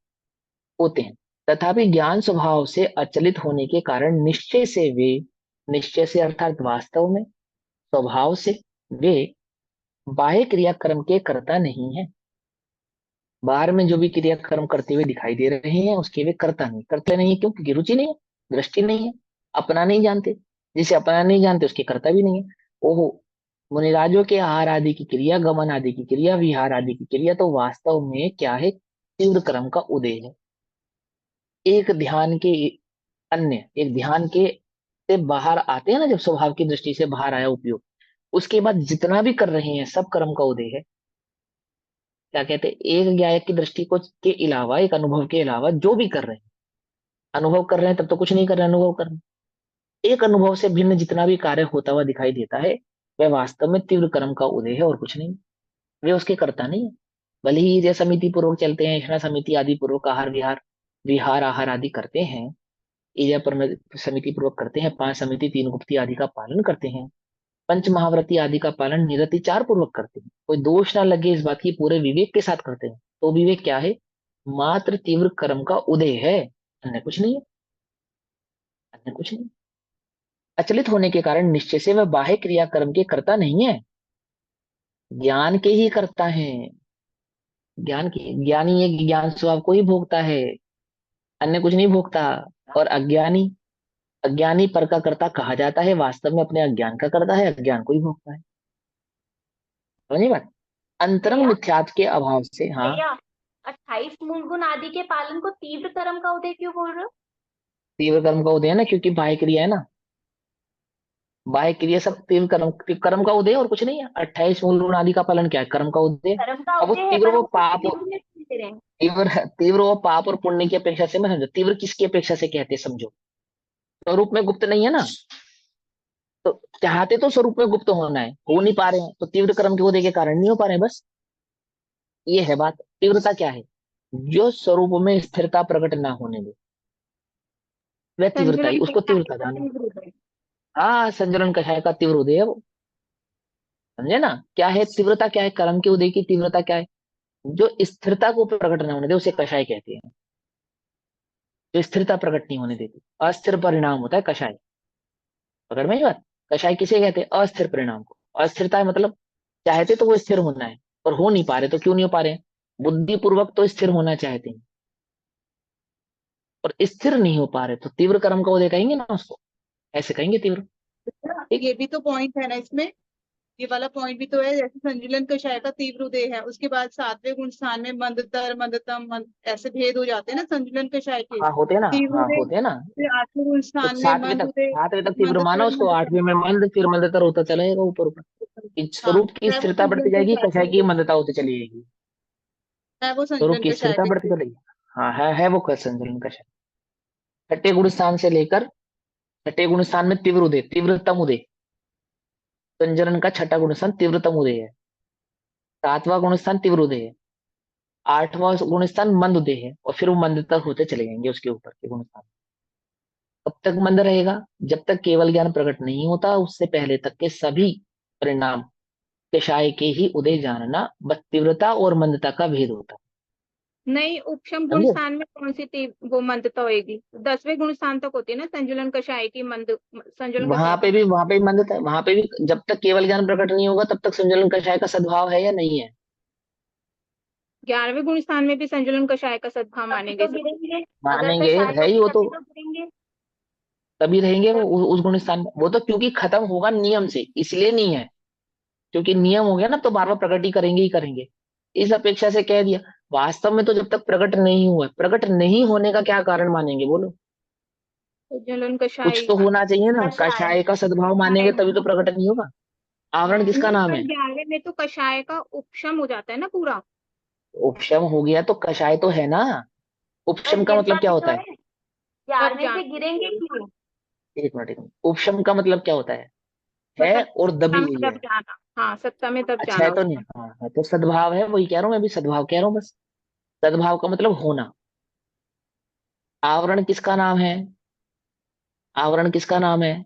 Speaker 1: होते हैं। तथापि ज्ञान स्वभाव से अचलित होने के कारण निश्चय से वे, निश्चय से अर्थात वास्तव में, स्वभाव से वे बाह्य क्रियाक्रम के कर्ता नहीं है। बाहर में जो भी क्रियाक्रम करते हुए दिखाई दे रहे हैं उसके वे कर्ता नहीं, करते नहीं है क्यों, क्योंकि रुचि नहीं है, दृष्टि नहीं है, अपना नहीं जानते। जिसे अपना नहीं जानते उसके कर्ता भी नहीं है। ओहो, मुनिराजों के आहार आदि की क्रिया, गमन आदि की क्रिया, विहार आदि की क्रिया तो वास्तव में क्या है, तीव्र क्रम का उदय है। एक ध्यान के अन्य एक ध्यान के से बाहर आते हैं ना, जब स्वभाव की दृष्टि से बाहर आया उपयोग, उसके बाद जितना भी कर रहे हैं सब कर्म का उदय है। क्या कहते हैं, एक ज्ञायक की दृष्टि को के अलावा, एक अनुभव के अलावा जो भी कर रहे हैं, अनुभव कर रहे हैं तब तो कुछ नहीं कर रहे हैं, अनुभव कर रहे हैं, एक अनुभव से भिन्न जितना भी कार्य होता हुआ दिखाई देता है वह वास्तव में तीव्र कर्म का उदय है और कुछ नहीं। वे उसके कर्ता नहीं है। भले ही जैसे समिति पूर्वक चलते हैं, इषणा समिति आदि पूर्वक आहार विहार, विहार आहार आदि करते हैं, ईजा पर समिति पूर्वक करते हैं, पांच समिति तीन गुप्ती आदि का पालन करते हैं, पंच महाव्रती आदि का पालन निरतिचार पूर्वक करते हैं, कोई दोष ना लगे इस बात की, पूरे विवेक के साथ करते हैं, तो विवेक क्या है, मात्र तीव्र कर्म का उदय है, अन्य कुछ नहीं है, अन्य कुछ नहीं। अचलित होने के कारण निश्चय से वह बाह्य क्रिया कर्म के कर्ता नहीं है, ज्ञान के ही कर्ता है। ज्ञान की, ज्ञानी एक ज्ञान स्वभाव को ही भोगता है, अन्य कुछ नहीं भोगता। और अज्ञानी, अज्ञानी पर का कर्ता कहा जाता है, वास्तव में अपने अज्ञान का करता है, अज्ञान को ही भोगता है। समझिए बात, अंतरंग
Speaker 3: भैया
Speaker 1: मिथ्यात्व के अभाव से। हाँ,
Speaker 3: भैया 28 मूल गुण आदि के पालन को तीव्र कर्म का उदय क्यों बोल रहे हो?
Speaker 1: तीव्र कर्म का उदय है ना, क्योंकि बाह्य क्रिया है ना, बाह्य क्रिया सब तीव्र कर्म, कर्म का उदय और कुछ नहीं है। 28 मूल गुण आदि का पालन क्या है, कर्म का उदय।
Speaker 3: कर्म का
Speaker 1: अब वो
Speaker 3: उदय है
Speaker 1: तीव्र
Speaker 3: पर
Speaker 1: वो
Speaker 3: वो कुछ
Speaker 1: पाप,
Speaker 3: तीव्र में दे रहे हैं।
Speaker 1: तीव्र वो पाप और पुण्य की अपेक्षा से मैं समझो, तीव्र किसकी अपेक्षा से कहते हैं समझो, स्वरूप में गुप्त नहीं है ना, तो चाहते तो स्वरूप में गुप्त होना है, हो नहीं पा रहे हैं, तो तीव्र कर्म के उदय के कारण नहीं हो पा रहे हैं, बस ये है बात। तीव्रता क्या है, जो स्वरूप में स्थिरता प्रकट ना होने दे, वह तीव्रता ही,
Speaker 3: संजुलन
Speaker 1: उसको
Speaker 3: कषाय
Speaker 1: तीव्रता
Speaker 3: का
Speaker 1: जानो।
Speaker 3: तीव्र उदय।
Speaker 1: हाँ, संजलन कषाय का तीव्र उदय है वो, समझे ना। क्या है तीव्रता, क्या है कर्म के उदय की तीव्रता, क्या है, जो स्थिरता को प्रकट न होने दे उसे कषाय कहते हैं, जो स्थिरता प्रकट नहीं होने देती, अस्थिर परिणाम होता है कषाय। पकड़ में ये बात, कषाय किसे कहते हैं, अस्थिर परिणाम को। अस्थिरता है मतलब चाहते तो वो स्थिर होना है और हो नहीं पा रहे, तो क्यों नहीं हो पा रहे हैं, बुद्धिपूर्वक तो स्थिर होना चाहते हैं और स्थिर नहीं हो पा रहे, तो तीव्र कर्म का उदय कहेंगे ना उसको, ऐसे कहेंगे तीव्र। ठीक,
Speaker 2: ये भी तो पॉइंट है ना इसमें, ये वाला पॉइंट भी तो है। जैसे संजुलन कषाय का तीव्र उदय है, उसके बाद सातवें गुण स्थान में मंदतर मंदतम ऐसे भेद हो जाते हैं ना संजुलन कषाय के।
Speaker 1: हाँ होते हैं ना,
Speaker 2: तीव्र
Speaker 1: हाँ
Speaker 2: उदय,
Speaker 1: होते हैं ना।
Speaker 2: फिर आठवें गुण
Speaker 1: तो
Speaker 2: स्थान में
Speaker 1: सातवें
Speaker 2: मंद
Speaker 1: तक,
Speaker 2: उदय,
Speaker 1: सातवें तक तीव्र माना
Speaker 2: मंदतर
Speaker 1: उसको,
Speaker 2: मंदतम।
Speaker 1: आठवें में मंद, फिर मंदतर होता चलेगा ऊपर ऊपर, कि
Speaker 2: हाँ,
Speaker 1: स्वरूप की
Speaker 2: है वो
Speaker 1: स्थिरता बढ़ती
Speaker 2: संजुलन
Speaker 1: जाएगी,
Speaker 2: कषाय
Speaker 1: कषाय
Speaker 2: का
Speaker 1: की
Speaker 2: उदय,
Speaker 1: मंदता होती चली जाएगी,
Speaker 2: है वो
Speaker 1: स्वरूप
Speaker 2: संजुलन
Speaker 1: की
Speaker 2: कषाय
Speaker 1: स्थिरता
Speaker 2: का
Speaker 1: बढ़ती
Speaker 2: उदय।
Speaker 1: चलेगी। हाँ है वो संतुलन कषाय। छठे गुण स्थान से लेकर, छठे गुण स्थान में तीव्र उदय, तीव्रतम उदय, संजरण का छठा गुण स्थान तीव्रतम उदय है। सातवां गुण स्थान तीव्र उदय है। आठवां गुण स्थान मंद उदय है, और फिर वो मंद तक होते चले जाएंगे उसके ऊपर के गुण स्थान। कब तक मंद रहेगा, जब तक केवल ज्ञान प्रकट नहीं होता, उससे पहले तक के सभी परिणाम कषाय के ही उदय जानना, बस तीव्रता और मंदता का भेद होता
Speaker 3: नहीं, उपशम
Speaker 1: है,
Speaker 3: गुण
Speaker 1: समझे।
Speaker 3: स्थान में कौन सी वो मंदता होएगी? 10वें गुण स्थान तक होती है ना संजुलन कषाय की मंद, संजुलन कषाय का मंद।
Speaker 1: वहां पे भी मंदता है, वहां पे भी जब तक केवल ज्ञान प्रकट नहीं होगा तब तक संजलन कषाय का सद्भाव है या नहीं है।
Speaker 3: 11वें गुण स्थान में भी संजुलन कषाय का सद्भाव
Speaker 2: तभी
Speaker 3: मानेंगे
Speaker 2: तो
Speaker 3: सब।
Speaker 2: गिरेंगे, अगर
Speaker 1: मानेंगे,
Speaker 2: कषाय
Speaker 1: है ही
Speaker 2: होगी
Speaker 1: वो तो,
Speaker 2: तभी तो गिरेंगे।
Speaker 1: तभी रहेंगे वो उस गुण स्थान में। वो तो क्योंकि खत्म होगा नियम से, इसलिए नहीं है, क्योंकि नियम हो गया ना तो बार बार प्रकट ही करेंगे ही करेंगे, इस अपेक्षा से कह दिया। वास्तव में तो जब तक प्रकट नहीं हुआ, प्रकट नहीं होने का क्या कारण मानेंगे बोलो,
Speaker 3: संजुलन
Speaker 1: कुछ
Speaker 3: कषाय
Speaker 1: तो होना चाहिए ना,
Speaker 2: कषाय,
Speaker 1: कषाय का सद्भाव मानेंगे तभी तो प्रकट नहीं होगा। आवरण किसका
Speaker 3: नहीं,
Speaker 1: नाम
Speaker 3: पर
Speaker 1: है,
Speaker 3: 11वें में तो कषाय का उपशम हो जाता है ना पूरा।
Speaker 1: उपशम हो गया तो कषाय तो है ना। उपशम
Speaker 2: पर
Speaker 1: का
Speaker 2: गिरना
Speaker 1: मतलब क्या
Speaker 2: भी
Speaker 1: होता
Speaker 2: तो
Speaker 1: है,
Speaker 2: है,
Speaker 3: अब
Speaker 2: 11वें
Speaker 3: जान
Speaker 2: से गिरेंगे क्यों?
Speaker 1: एक मिनट, एक मिनट, उपशम का मतलब क्या होता है
Speaker 2: मतलब
Speaker 1: और दबी
Speaker 3: सम
Speaker 1: हुई
Speaker 3: दब
Speaker 1: है,
Speaker 3: जाना। हाँ, सत्ता में तब
Speaker 1: अच्छा
Speaker 3: जाना
Speaker 1: है तो नहीं,
Speaker 3: उसका।
Speaker 1: हाँ है तो सद्भाव है, वही कह रहा हूँ मैं भी, सद्भाव कह रहा हूँ बस। सद्भाव का मतलब होना। आवरण किसका नाम है? आवरण किसका नाम है?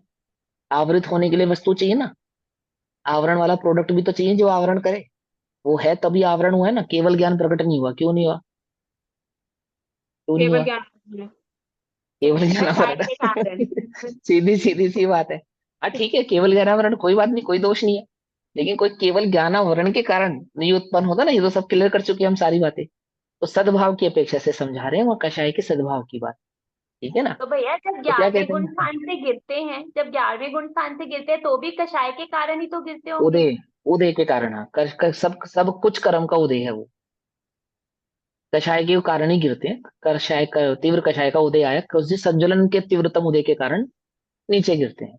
Speaker 1: आवृत होने के लिए वस्तु चाहिए ना, आवरण वाला प्रोडक्ट भी तो चाहिए जो आवरण करे। वो है तभी आवरण हुआ है ना, केवल ज्ञान प्रकट नहीं हुआ, क्यों नहीं हुआ? क्यों नहीं
Speaker 3: केवल
Speaker 1: हुआ?
Speaker 3: ज्ञान
Speaker 1: केवल ज्ञान
Speaker 3: कषाय
Speaker 1: आवरण
Speaker 3: के कारण।
Speaker 1: सीधी सीधी सी बात है। हाँ ठीक है, केवल ज्ञानावरण कोई बात नहीं, कोई दोष नहीं है। लेकिन कोई केवल ज्ञानावरण के कारण नहीं उत्पन्न होता ना, ये तो सब क्लियर कर चुके हैं हम सारी बातें। तो सद्भाव की अपेक्षा से समझा रहे हैं वो कषाय के सद्भाव की बात। ठीक है ना?
Speaker 4: तो भैया जब
Speaker 1: तो क्या
Speaker 4: 11वें
Speaker 1: कहते
Speaker 4: गुण
Speaker 1: हैं?
Speaker 4: स्थान से गिरते हैं, जब 11वें गुण स्थान से गिरते हैं तो भी कषाय के कारण ही तो गिरते होंगे।
Speaker 1: उदय, उदय के कारण, हाँ सब सब कुछ कर्म का उदय है वो। कषाय के कारण ही गिरते हैं, कषाय का तीव्र कषाय का उदय आया, उसी संज्वलन के तीव्रतम उदय के कारण नीचे गिरते हैं।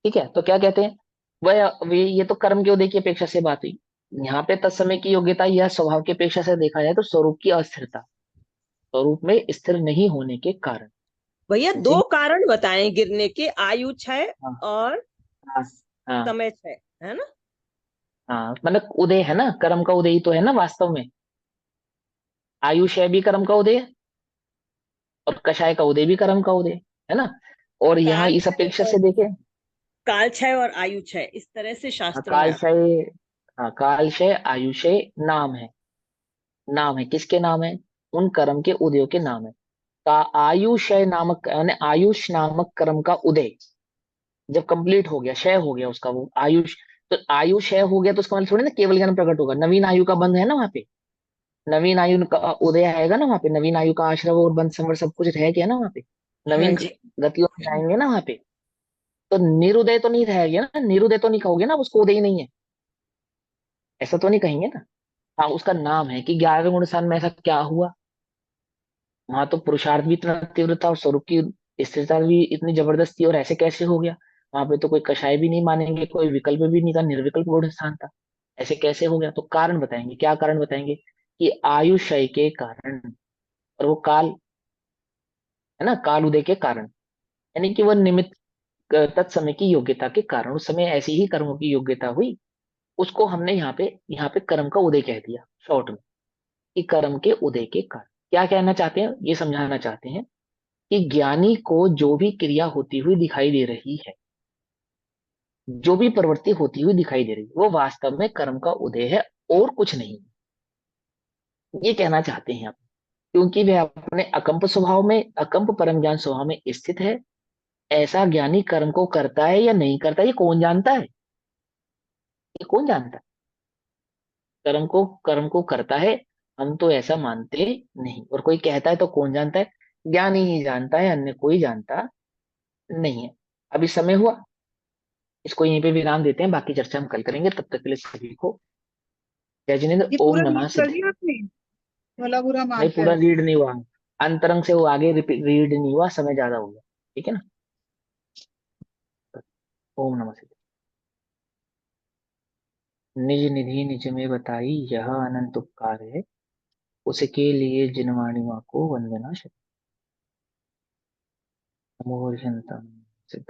Speaker 1: ठीक है, तो क्या कहते हैं? वह वे ये तो कर्म के उदय की अपेक्षा से बात हुई। यहाँ पे तत्समय की योग्यता या स्वभाव की अपेक्षा से देखा जाए तो स्वरूप की अस्थिरता, स्वरूप में स्थिर नहीं होने के कारण।
Speaker 5: भैया
Speaker 1: जिन,
Speaker 5: दो कारण बताएं गिरने के, आयु क्षय
Speaker 1: हाँ
Speaker 5: और
Speaker 1: हाँ हाँ
Speaker 5: समय क्षय, है ना?
Speaker 1: हाँ, मतलब उदय है ना, कर्म का उदय ही तो है ना वास्तव में। आयुषय भी कर्म का उदय है, और कषाय का उदय भी कर्म का उदय है ना। और यहाँ
Speaker 5: काल
Speaker 1: इस अपेक्षा से देखें,
Speaker 5: काल क्षय और आयु क्षय इस तरह से
Speaker 1: हाँ,
Speaker 5: शास्त्रों में आता
Speaker 1: कालशय, हाँ कालशय आयुषय नाम है। नाम है किसके नाम है? उन कर्म के उदयों के नाम है। का आयुषय नामक यानी आयुष नामक कर्म का उदय जब कंप्लीट हो गया, क्षय हो गया उसका वो आयुष, तो आयु क्षय हो गया तो उसका मतलब थोड़ी ना केवल ज्ञान प्रकट होगा, नवीन आयु का बंध है ना वहां पे। नवीन आयु का उदय आएगा ना वहां पे, नवीन आयु का आश्रय और बंध संवर सब कुछ रह गया ना वहां पे।
Speaker 5: है। हाँ
Speaker 1: नवीन
Speaker 5: जी।
Speaker 1: गतियों में जाएंगे ना वहां पे। तो निरुदय तो नहीं रह गया ना, निरुदय तो नहीं कहोगे ना उसको उदय ही नहीं है, ऐसा तो नहीं कहेंगे ना। हाँ उसका नाम है कि 11वें गुण स्थान में ऐसा क्या हुआ, वहां तो पुरुषार्थ भी इतना तीव्र था और स्वरूप की स्थिरता भी इतनी जबरदस्त थी, और ऐसे कैसे हो गया? वहां पे तो कोई कषाय भी नहीं मानेंगे, कोई विकल्प भी नहीं था, निर्विकल्प गुण स्थान था। ऐसे कैसे हो गया? तो कारण बताएंगे, क्या कारण बताएंगे? कि आयुषय के कारण, और वो काल है ना, काल उदय के कारण, यानी कि वह निमित्त तत्समय की योग्यता के कारण, उस समय ऐसी ही कर्मों की योग्यता हुई, उसको हमने यहाँ पे कर्म का उदय कह दिया शॉर्ट में, कि कर्म के उदय के कारण। क्या कहना चाहते हैं? ये समझाना चाहते हैं कि ज्ञानी को जो भी क्रिया होती हुई दिखाई दे रही है, जो भी प्रवृत्ति होती हुई दिखाई दे रही है, वो वास्तव में कर्म का उदय है और कुछ नहीं। ये कहना चाहते हैं आप, क्योंकि वह अपने अकंप स्वभाव में, अकंप परम ज्ञान स्वभाव में स्थित है। ऐसा ज्ञानी कर्म को करता है या नहीं करता, ये कौन जानता है? ये कौन जानता है? कर्म को करता है, हम तो ऐसा मानते नहीं। और कोई कहता है तो कौन जानता है? ज्ञानी ही जानता है, अन्य कोई जानता नहीं है। अभी समय हुआ, इसको यहीं पे विराम देते हैं, बाकी चर्चा हम कल करेंगे। तब तक के लिए सभी को जय जिनेन्द्र,
Speaker 2: ये
Speaker 1: ओम
Speaker 2: पूरा
Speaker 1: नमः
Speaker 2: रीड कर
Speaker 1: सिद्ध।
Speaker 2: लिया आपने? भला बुरा
Speaker 1: नहीं
Speaker 2: मानते
Speaker 1: पूरा
Speaker 2: हैं।
Speaker 1: रीड नहीं हुआ, अंतरंग से वो आगे रीड नहीं हुआ, समय ज्यादा हो गया। ठीक है ना? ओम नमः सिद्ध। निज निधि निज में बताई, यह अनंत उपकार है, उसके लिए जिनवाणी माँ को वंदना। शत नमो हरिहंतम सिद्ध।